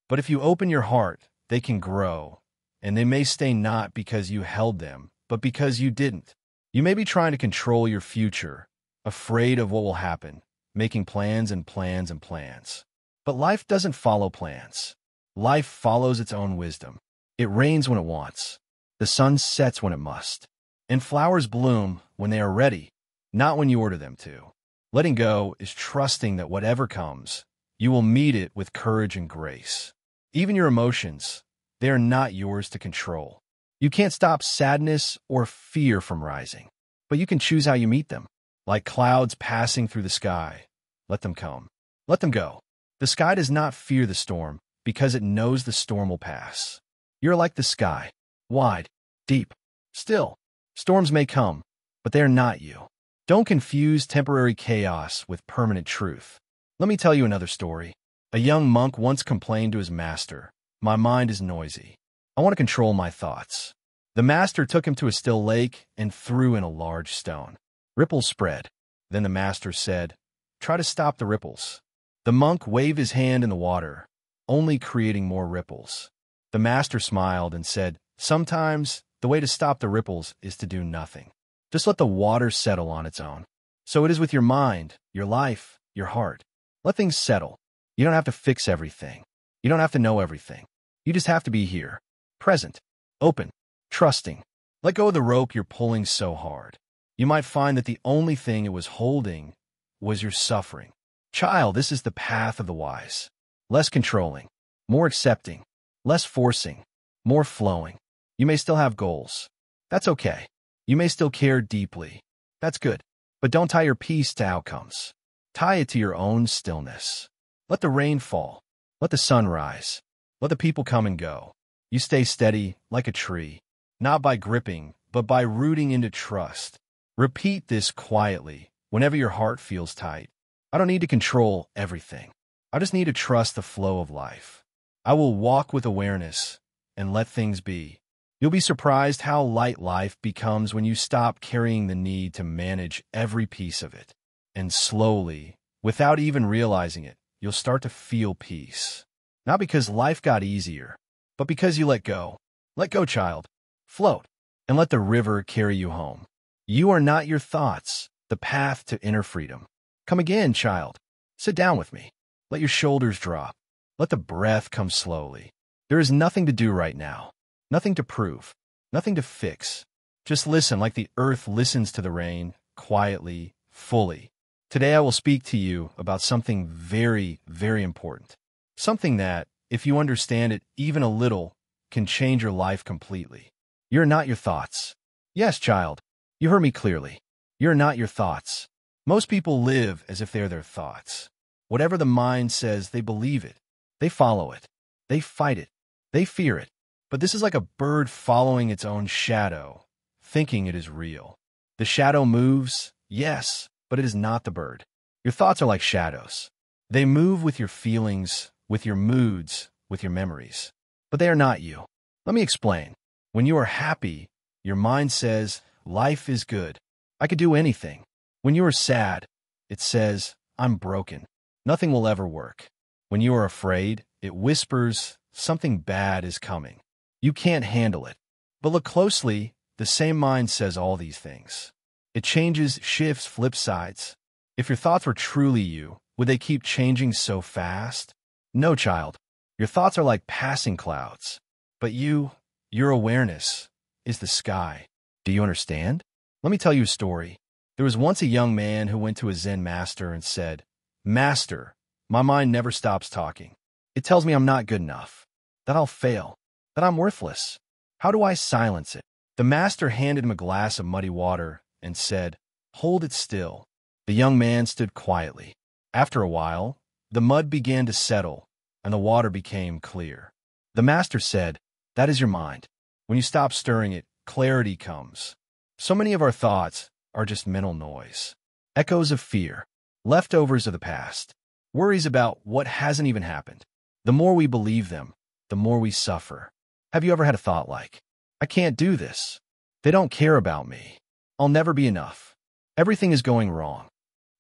S2: But if you open your heart, they can grow. And they may stay not because you held them, but because you didn't. You may be trying to control your future, afraid of what will happen, making plans and plans and plans. But life doesn't follow plans. Life follows its own wisdom. It rains when it wants. The sun sets when it must. And flowers bloom when they are ready, not when you order them to. Letting go is trusting that whatever comes, you will meet it with courage and grace. Even your emotions, they are not yours to control. You can't stop sadness or fear from rising, but you can choose how you meet them. Like clouds passing through the sky, let them come. Let them go. The sky does not fear the storm because it knows the storm will pass. You're like the sky, wide, deep, still. Storms may come, but they are not you. Don't confuse temporary chaos with permanent truth. Let me tell you another story. A young monk once complained to his master, "My mind is noisy. I want to control my thoughts." The master took him to a still lake and threw in a large stone. Ripples spread. Then the master said, "Try to stop the ripples." The monk waved his hand in the water, only creating more ripples. The master smiled and said, "Sometimes the way to stop the ripples is to do nothing. Just let the water settle on its own." So it is with your mind, your life, your heart. Let things settle. You don't have to fix everything. You don't have to know everything. You just have to be here, present, open, trusting. Let go of the rope you're pulling so hard. You might find that the only thing it was holding was your suffering. Child, this is the path of the wise. Less controlling, more accepting, less forcing, more flowing. You may still have goals. That's okay. You may still care deeply. That's good. But don't tie your peace to outcomes. Tie it to your own stillness. Let the rain fall. Let the sun rise. Let the people come and go. You stay steady like a tree, not by gripping, but by rooting into trust. Repeat this quietly whenever your heart feels tight. I don't need to control everything. I just need to trust the flow of life. I will walk with awareness and let things be. You'll be surprised how light life becomes when you stop carrying the need to manage every piece of it. And slowly, without even realizing it, you'll start to feel peace. Not because life got easier, but because you let go. Let go, child. Float, and let the river carry you home. You are not your thoughts, the path to inner freedom. Come again, child. Sit down with me. Let your shoulders drop. Let the breath come slowly. There is nothing to do right now, nothing to prove, nothing to fix. Just listen like the earth listens to the rain, quietly, fully. Today I will speak to you about something very, very important. Something that, if you understand it even a little, can change your life completely. You're not your thoughts. Yes, child, you heard me clearly. You're not your thoughts. Most people live as if they're their thoughts. Whatever the mind says, they believe it. They follow it. They fight it. They fear it. But this is like a bird following its own shadow, thinking it is real. The shadow moves, yes, but it is not the bird. Your thoughts are like shadows. They move with your feelings, with your moods, with your memories. But they are not you. Let me explain. When you are happy, your mind says, life is good. I could do anything. When you are sad, it says, I'm broken. Nothing will ever work. When you are afraid, it whispers, something bad is coming. You can't handle it. But look closely, the same mind says all these things. It changes, shifts, flips sides. If your thoughts were truly you, would they keep changing so fast? No, child. Your thoughts are like passing clouds. But you, your awareness, is the sky. Do you understand? Let me tell you a story. There was once a young man who went to a Zen Master and said, Master, my mind never stops talking. It tells me I'm not good enough, that I'll fail, that I'm worthless. How do I silence it? The Master handed him a glass of muddy water and said, Hold it still. The young man stood quietly. After a while, the mud began to settle, and the water became clear. The Master said, That is your mind. When you stop stirring it, clarity comes. So many of our thoughts are just mental noise, echoes of fear, leftovers of the past, worries about what hasn't even happened. The more we believe them, the more we suffer. Have you ever had a thought like, I can't do this. They don't care about me. I'll never be enough. Everything is going wrong.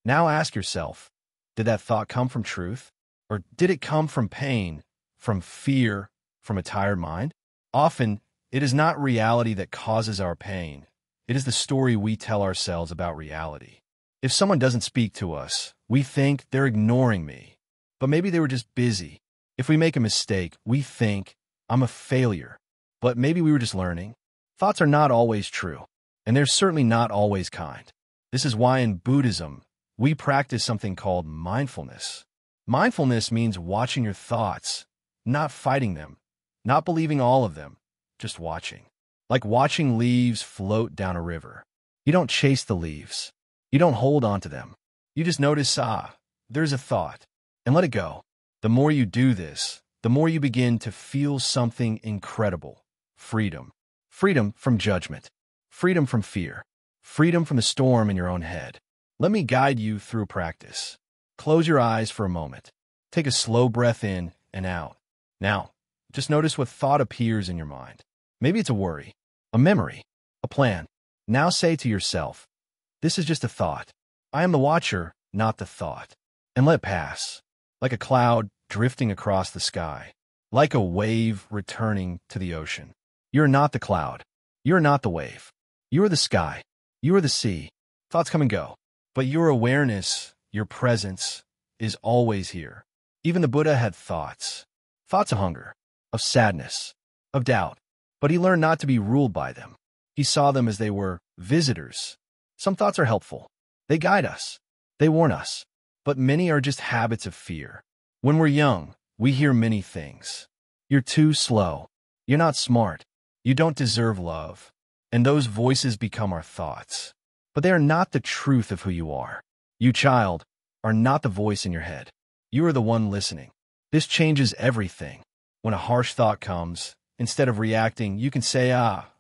S2: Now ask yourself, did that thought come from truth? Or did it come from pain, from fear, from a tired mind? Often, it is not reality that causes our pain. It is the story we tell ourselves about reality. If someone doesn't speak to us, we think they're ignoring me. But maybe they were just busy. If we make a mistake, we think, I'm a failure. But maybe we were just learning. Thoughts are not always true, and they're certainly not always kind. This is why in Buddhism, we practice something called mindfulness. Mindfulness means watching your thoughts, not fighting them, not believing all of them, just watching. Like watching leaves float down a river. You don't chase the leaves. You don't hold on to them. You just notice, there's a thought, and let it go. The more you do this, the more you begin to feel something incredible. Freedom. Freedom from judgment. Freedom from fear. Freedom from the storm in your own head. Let me guide you through practice. Close your eyes for a moment. Take a slow breath in and out. Now, just notice what thought appears in your mind. Maybe it's a worry, a memory, a plan. Now say to yourself, this is just a thought. I am the watcher, not the thought. And let it pass, like a cloud drifting across the sky, like a wave returning to the ocean. You're not the cloud. You're not the wave. You are the sky. You are the sea. Thoughts come and go. But your awareness, your presence, is always here. Even the Buddha had thoughts. Thoughts of hunger, of sadness, of doubt. But he learned not to be ruled by them. He saw them as they were visitors. Some thoughts are helpful. They guide us. They warn us. But many are just habits of fear. When we're young, we hear many things. You're too slow. You're not smart. You don't deserve love. And those voices become our thoughts. But they are not the truth of who you are. You, child, are not the voice in your head. You are the one listening. This changes everything. When a harsh thought comes, instead of reacting, you can say,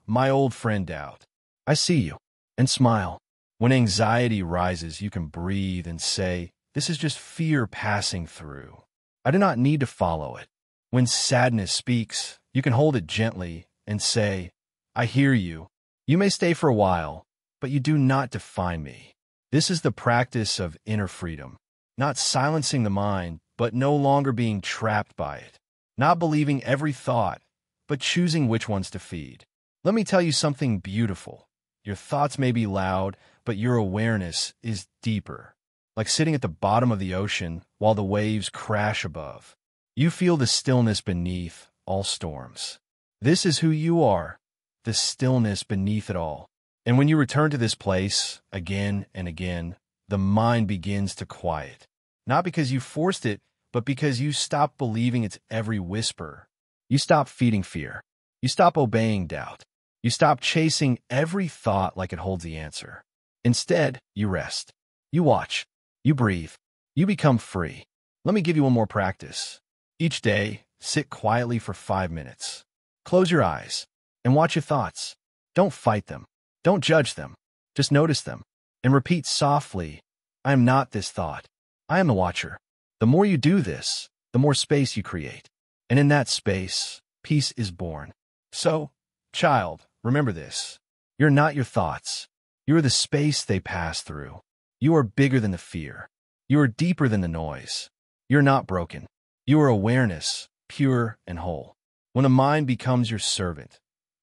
S2: my old friend doubt. I see you, and smile. When anxiety rises, you can breathe and say, this is just fear passing through. I do not need to follow it. When sadness speaks, you can hold it gently and say, I hear you. You may stay for a while, but you do not define me. This is the practice of inner freedom. Not silencing the mind, but no longer being trapped by it. Not believing every thought, but choosing which ones to feed. Let me tell you something beautiful. Your thoughts may be loud, but your awareness is deeper. Like sitting at the bottom of the ocean while the waves crash above. You feel the stillness beneath all storms. This is who you are, the stillness beneath it all. And when you return to this place again and again, the mind begins to quiet. Not because you forced it, but because you stop believing its every whisper. You stop feeding fear. You stop obeying doubt. You stop chasing every thought like it holds the answer. Instead, you rest. You watch. You breathe. You become free. Let me give you one more practice. Each day, sit quietly for 5 minutes. Close your eyes and watch your thoughts. Don't fight them. Don't judge them. Just notice them. And repeat softly, I am not this thought. I am the watcher. The more you do this, the more space you create. And in that space, peace is born. So, child, remember this. You're not your thoughts. You are the space they pass through. You are bigger than the fear. You are deeper than the noise. You're not broken. You are awareness, pure and whole. When the mind becomes your servant,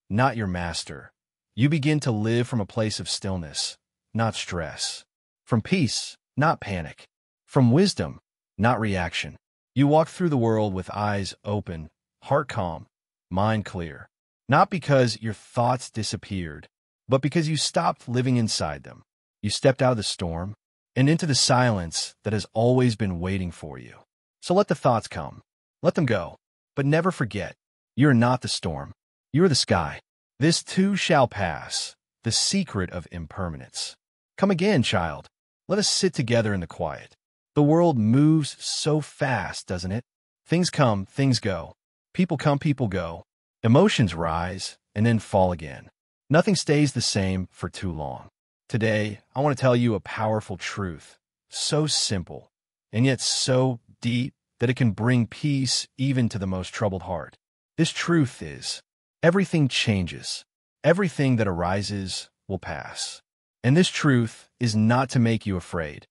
S2: not your master, you begin to live from a place of stillness, not stress. From peace, not panic. From wisdom, not reaction. You walk through the world with eyes open, heart calm, mind clear. Not because your thoughts disappeared, but because you stopped living inside them. You stepped out of the storm and into the silence that has always been waiting for you. So let the thoughts come. Let them go. But never forget, you are not the storm. You are the sky. This too shall pass, the secret of impermanence. Come again, child. Let us sit together in the quiet. The world moves so fast, doesn't it? Things come, things go. People come, people go. Emotions rise and then fall again. Nothing stays the same for too long. Today, I want to tell you a powerful truth, so simple and yet so deep that it can bring peace even to the most troubled heart. This truth is, everything changes. Everything that arises will pass. And this truth is not to make you afraid.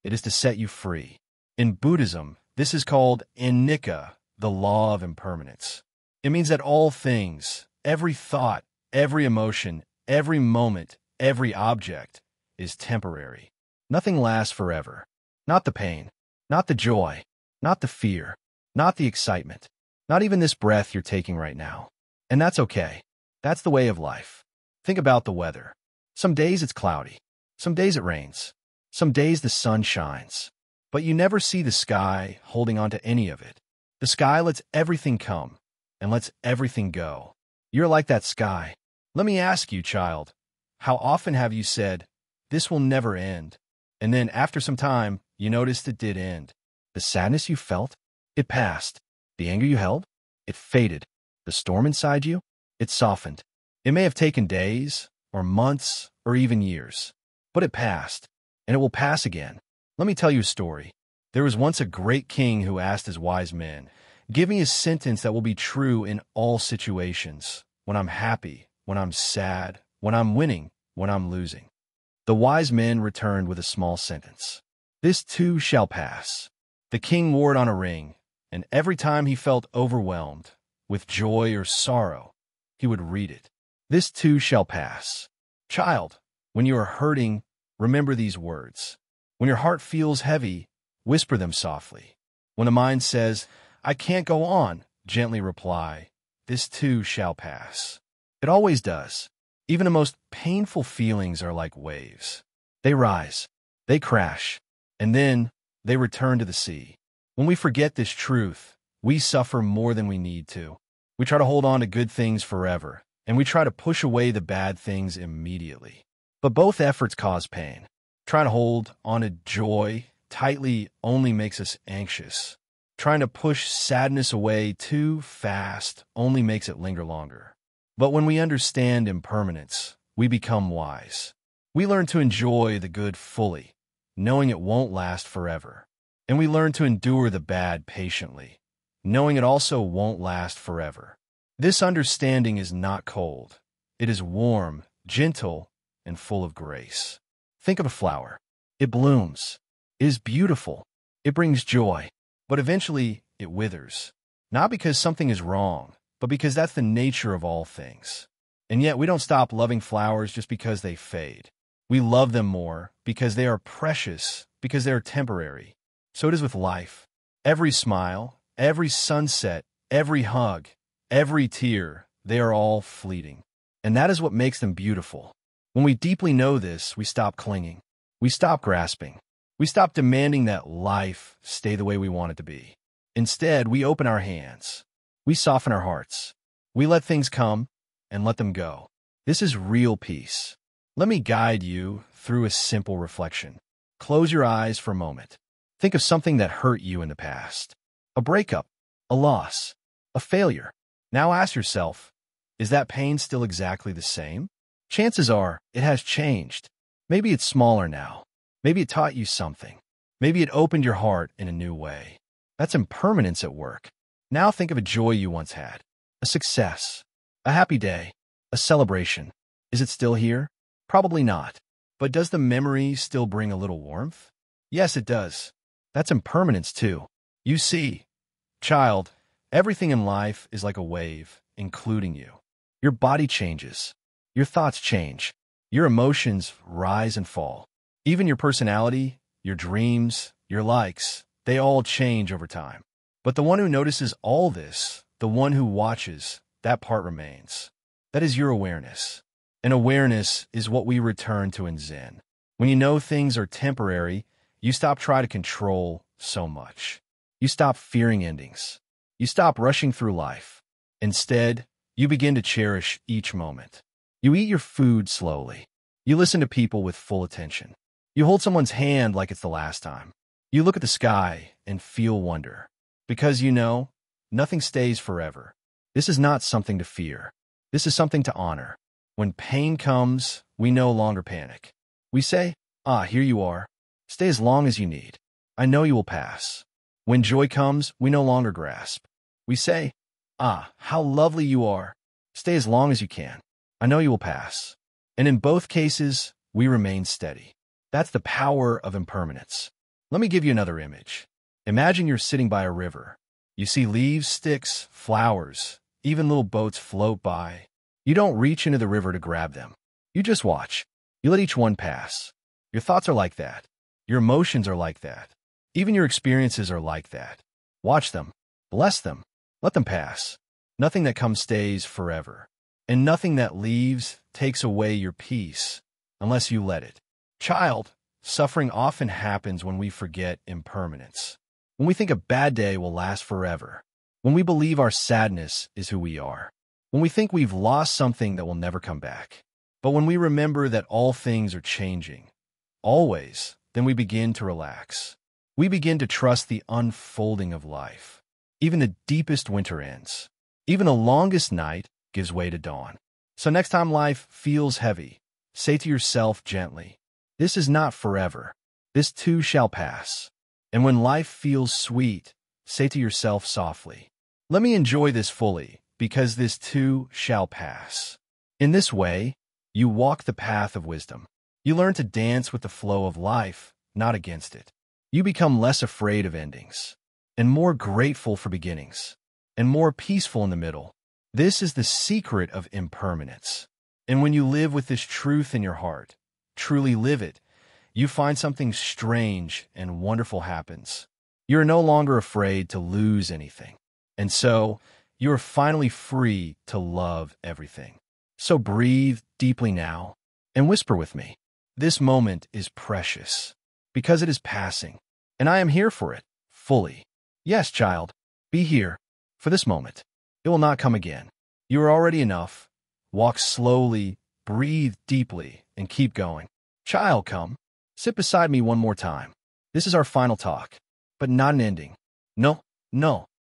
S2: It is to set you free. In Buddhism, this is called anicca, the law of impermanence. It means that all things, every thought, every emotion, every moment, every object is temporary. Nothing lasts forever. Not the pain, not the joy, not the fear, not the excitement, not even this breath you're taking right now. And that's okay. That's the way of life. Think about the weather. Some days it's cloudy. Some days it rains. Some days the sun shines. But you never see the sky holding on to any of it. The sky lets everything come and lets everything go. You're like that sky. Let me ask you, child, how often have you said, this will never end? And then after some time, you noticed it did end. The sadness you felt, it passed. The anger you held, it faded. The storm inside you, it softened. It may have taken days or months or even years, but it passed, and it will pass again. Let me tell you a story. There was once a great king who asked his wise men, give me a sentence that will be true in all situations, when I'm happy, when I'm sad, when I'm winning, when I'm losing. The wise men returned with a small sentence. This too shall pass. The king wore it on a ring, and every time he felt overwhelmed, with joy or sorrow, he would read it. This too shall pass. Child, when you are hurting, remember these words. When your heart feels heavy, whisper them softly. When the mind says, I can't go on, gently reply, this too shall pass. It always does. Even the most painful feelings are like waves. They rise, they crash, and then they return to the sea. When we forget this truth, we suffer more than we need to. We try to hold on to good things forever, and we try to push away the bad things immediately. But both efforts cause pain. Trying to hold on to joy tightly only makes us anxious. Trying to push sadness away too fast only makes it linger longer. But when we understand impermanence, we become wise. We learn to enjoy the good fully, knowing it won't last forever. And we learn to endure the bad patiently, knowing it also won't last forever. This understanding is not cold. It is warm, gentle, and full of grace. Think of a flower. It blooms. It is beautiful. It brings joy. But eventually, it withers. Not because something is wrong, but because that's the nature of all things. And yet we don't stop loving flowers just because they fade. We love them more because they are precious, because they are temporary. So it is with life. Every smile, every sunset, every hug, every tear, they are all fleeting. And that is what makes them beautiful. When we deeply know this, we stop clinging. We stop grasping. We stop demanding that life stay the way we want it to be. Instead, we open our hands. We soften our hearts. We let things come and let them go. This is real peace. Let me guide you through a simple reflection. Close your eyes for a moment. Think of something that hurt you in the past. A breakup, a loss, a failure. Now ask yourself, is that pain still exactly the same? Chances are it has changed. Maybe it's smaller now. Maybe it taught you something. Maybe it opened your heart in a new way. That's impermanence at work. Now think of a joy you once had, a success, a happy day, a celebration. Is it still here? Probably not. But does the memory still bring a little warmth? Yes, it does. That's impermanence too. You see, child, everything in life is like a wave, including you. Your body changes. Your thoughts change. Your emotions rise and fall. Even your personality, your dreams, your likes, they all change over time. But the one who notices all this, the one who watches, that part remains. That is your awareness. And awareness is what we return to in Zen. When you know things are temporary, you stop trying to control so much. You stop fearing endings. You stop rushing through life. Instead, you begin to cherish each moment. You eat your food slowly. You listen to people with full attention. You hold someone's hand like it's the last time. You look at the sky and feel wonder. Because you know, nothing stays forever. This is not something to fear. This is something to honor. When pain comes, we no longer panic. We say, here you are. Stay as long as you need. I know you will pass. When joy comes, we no longer grasp. We say, how lovely you are. Stay as long as you can. I know you will pass. And in both cases, we remain steady. That's the power of impermanence. Let me give you another image. Imagine you're sitting by a river. You see leaves, sticks, flowers, even little boats float by. You don't reach into the river to grab them. You just watch. You let each one pass. Your thoughts are like that. Your emotions are like that. Even your experiences are like that. Watch them. Bless them. Let them pass. Nothing that comes stays forever. And nothing that leaves takes away your peace unless you let it. Child, suffering often happens when we forget impermanence. When we think a bad day will last forever. When we believe our sadness is who we are. When we think we've lost something that will never come back. But when we remember that all things are changing, always, then we begin to relax. We begin to trust the unfolding of life. Even the deepest winter ends. Even the longest night gives way to dawn. So next time life feels heavy, say to yourself gently, this is not forever. This too shall pass. And when life feels sweet, say to yourself softly, let me enjoy this fully, because this too shall pass. In this way, you walk the path of wisdom. You learn to dance with the flow of life, not against it. You become less afraid of endings, and more grateful for beginnings, and more peaceful in the middle. This is the secret of impermanence. And when you live with this truth in your heart, truly live it, you find something strange and wonderful happens. You are no longer afraid to lose anything. And so, you are finally free to love everything. So breathe deeply now and whisper with me. This moment is precious because it is passing, and I am here for it fully. Yes, child, be here for this moment. It will not come again. You are already enough. Walk slowly, breathe deeply, and keep going. Child, come. Sit beside me one more time. This is our final talk, but not an ending. No.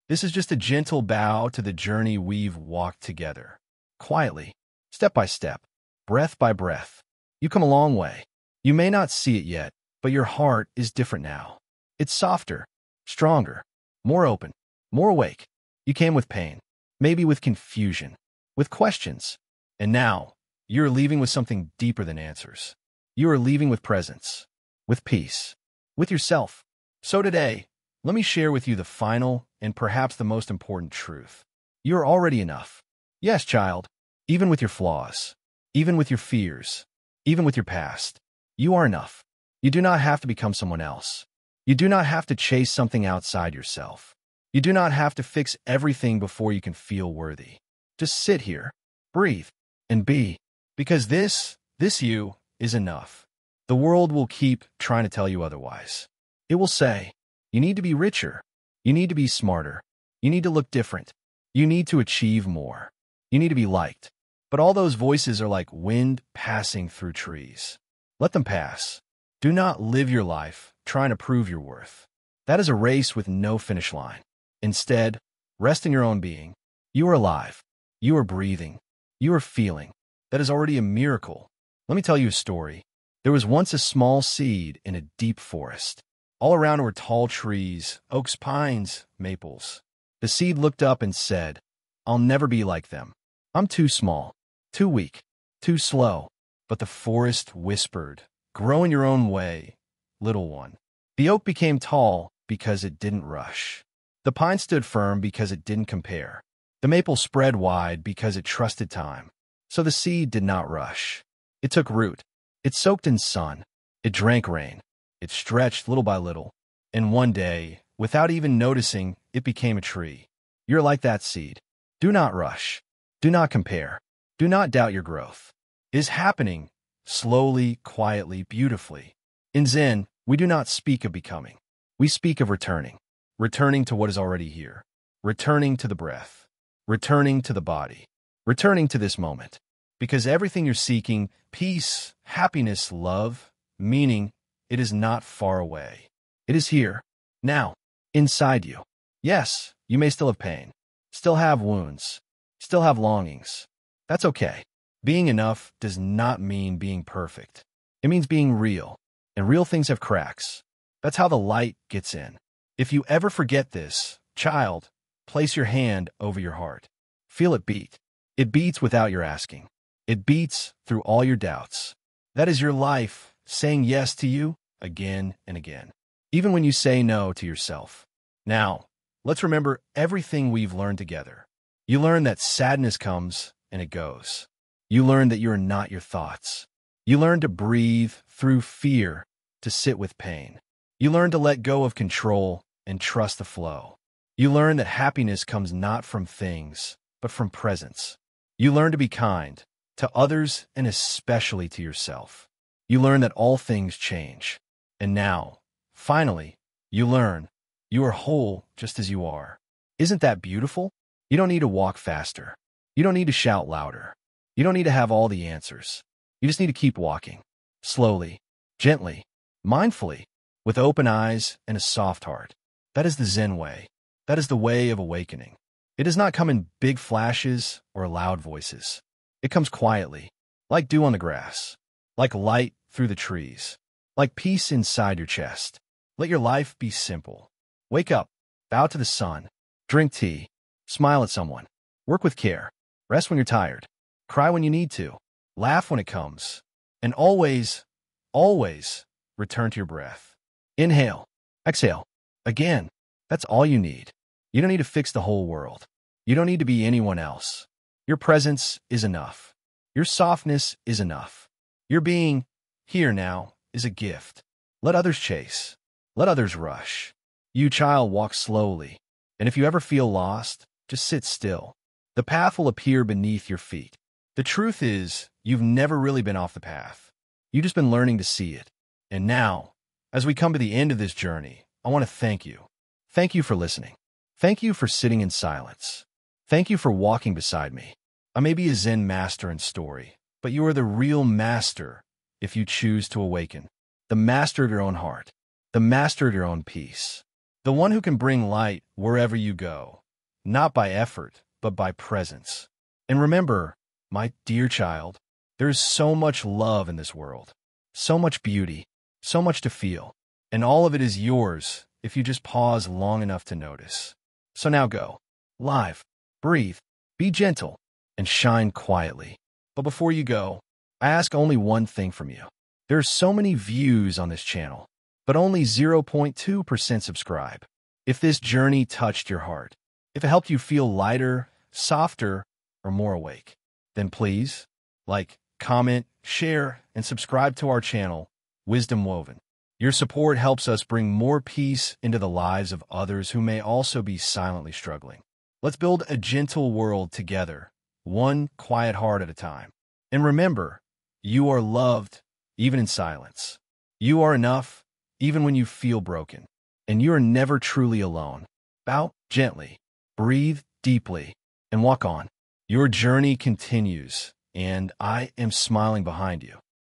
S2: This is just a gentle bow to the journey we've walked together. Quietly, step by step, breath by breath. You come a long way. You may not see it yet, but your heart is different now. It's softer, stronger, more open, more awake. You came with pain, maybe with confusion, with questions. And now, you're leaving with something deeper than answers. You are leaving with presence, with peace, with yourself. So today, let me share with you the final and perhaps the most important truth. You are already enough. Yes, child, even with your flaws, even with your fears, even with your past, you are enough. You do not have to become someone else. You do not have to chase something outside yourself. You do not have to fix everything before you can feel worthy. Just sit here, breathe, and be. Because this you is enough. The world will keep trying to tell you otherwise. It will say, you need to be richer. You need to be smarter. You need to look different. You need to achieve more. You need to be liked. But all those voices are like wind passing through trees. Let them pass. Do not live your life trying to prove your worth. That is a race with no finish line. Instead, rest in your own being. You are alive. You are breathing. You are feeling. That is already a miracle. Let me tell you a story. There was once a small seed in a deep forest. All around were tall trees, oaks, pines, maples. The seed looked up and said, I'll never be like them. I'm too small, too weak, too slow. But the forest whispered, grow in your own way, little one. The oak became tall because it didn't rush. The pine stood firm because it didn't compare. The maple spread wide because it trusted time. So the seed did not rush. It took root. It soaked in sun. It drank rain. It stretched little by little. And one day, without even noticing, it became a tree. You're like that seed. Do not rush. Do not compare. Do not doubt your growth. It is happening, slowly, quietly, beautifully. In Zen, we do not speak of becoming. We speak of returning. Returning to what is already here. Returning to the breath. Returning to the body. Returning to this moment. Because everything you're seeking, peace, happiness, love, meaning, it is not far away. It is here, now, inside you. Yes, you may still have pain, still have wounds, still have longings. That's okay. Being enough does not mean being perfect. It means being real, and real things have cracks. That's how the light gets in. If you ever forget this, child, place your hand over your heart. Feel it beat. It beats without your asking. It beats through all your doubts. That is your life saying yes to you again and again, even when you say no to yourself. Now, let's remember everything we've learned together. You learn that sadness comes and it goes. You learn that you are not your thoughts. You learn to breathe through fear, to sit with pain. You learn to let go of control and trust the flow. You learn that happiness comes not from things, but from presence. You learn to be kind to others and especially to yourself. You learn that all things change. And now, finally, you learn you are whole just as you are. Isn't that beautiful? You don't need to walk faster. You don't need to shout louder. You don't need to have all the answers. You just need to keep walking. Slowly, gently, mindfully, with open eyes and a soft heart. That is the Zen way. That is the way of awakening. It does not come in big flashes or loud voices. It comes quietly, like dew on the grass, like light through the trees, like peace inside your chest. Let your life be simple. Wake up, bow to the sun, drink tea, smile at someone, work with care, rest when you're tired, cry when you need to, laugh when it comes, and always, always return to your breath. Inhale, exhale, again. That's all you need. You don't need to fix the whole world. You don't need to be anyone else. Your presence is enough. Your softness is enough. Your being here now is a gift. Let others chase. Let others rush. You, child, walk slowly. And if you ever feel lost, just sit still. The path will appear beneath your feet. The truth is, you've never really been off the path. You've just been learning to see it. And now, as we come to the end of this journey, I want to thank you. Thank you for listening. Thank you for sitting in silence. Thank you for walking beside me. I may be a Zen master in story, but you are the real master if you choose to awaken. The master of your own heart. The master of your own peace. The one who can bring light wherever you go, not by effort, but by presence. And remember, my dear child, there is so much love in this world, so much beauty, so much to feel, and all of it is yours if you just pause long enough to notice. So now go, live, breathe, be gentle, and shine quietly. But before you go, I ask only one thing from you. There are so many views on this channel, but only 0.2% subscribe. If this journey touched your heart, if it helped you feel lighter, softer, or more awake, then please like, comment, share, and subscribe to our channel, Wisdom Woven. Your support helps us bring more peace into the lives of others who may also be silently struggling. Let's build a gentle world together, one quiet heart at a time. And remember, you are loved, even in silence. You are enough, even when you feel broken. And you are never truly alone. Bow gently, breathe deeply, and walk on. Your journey continues, and I am smiling behind you.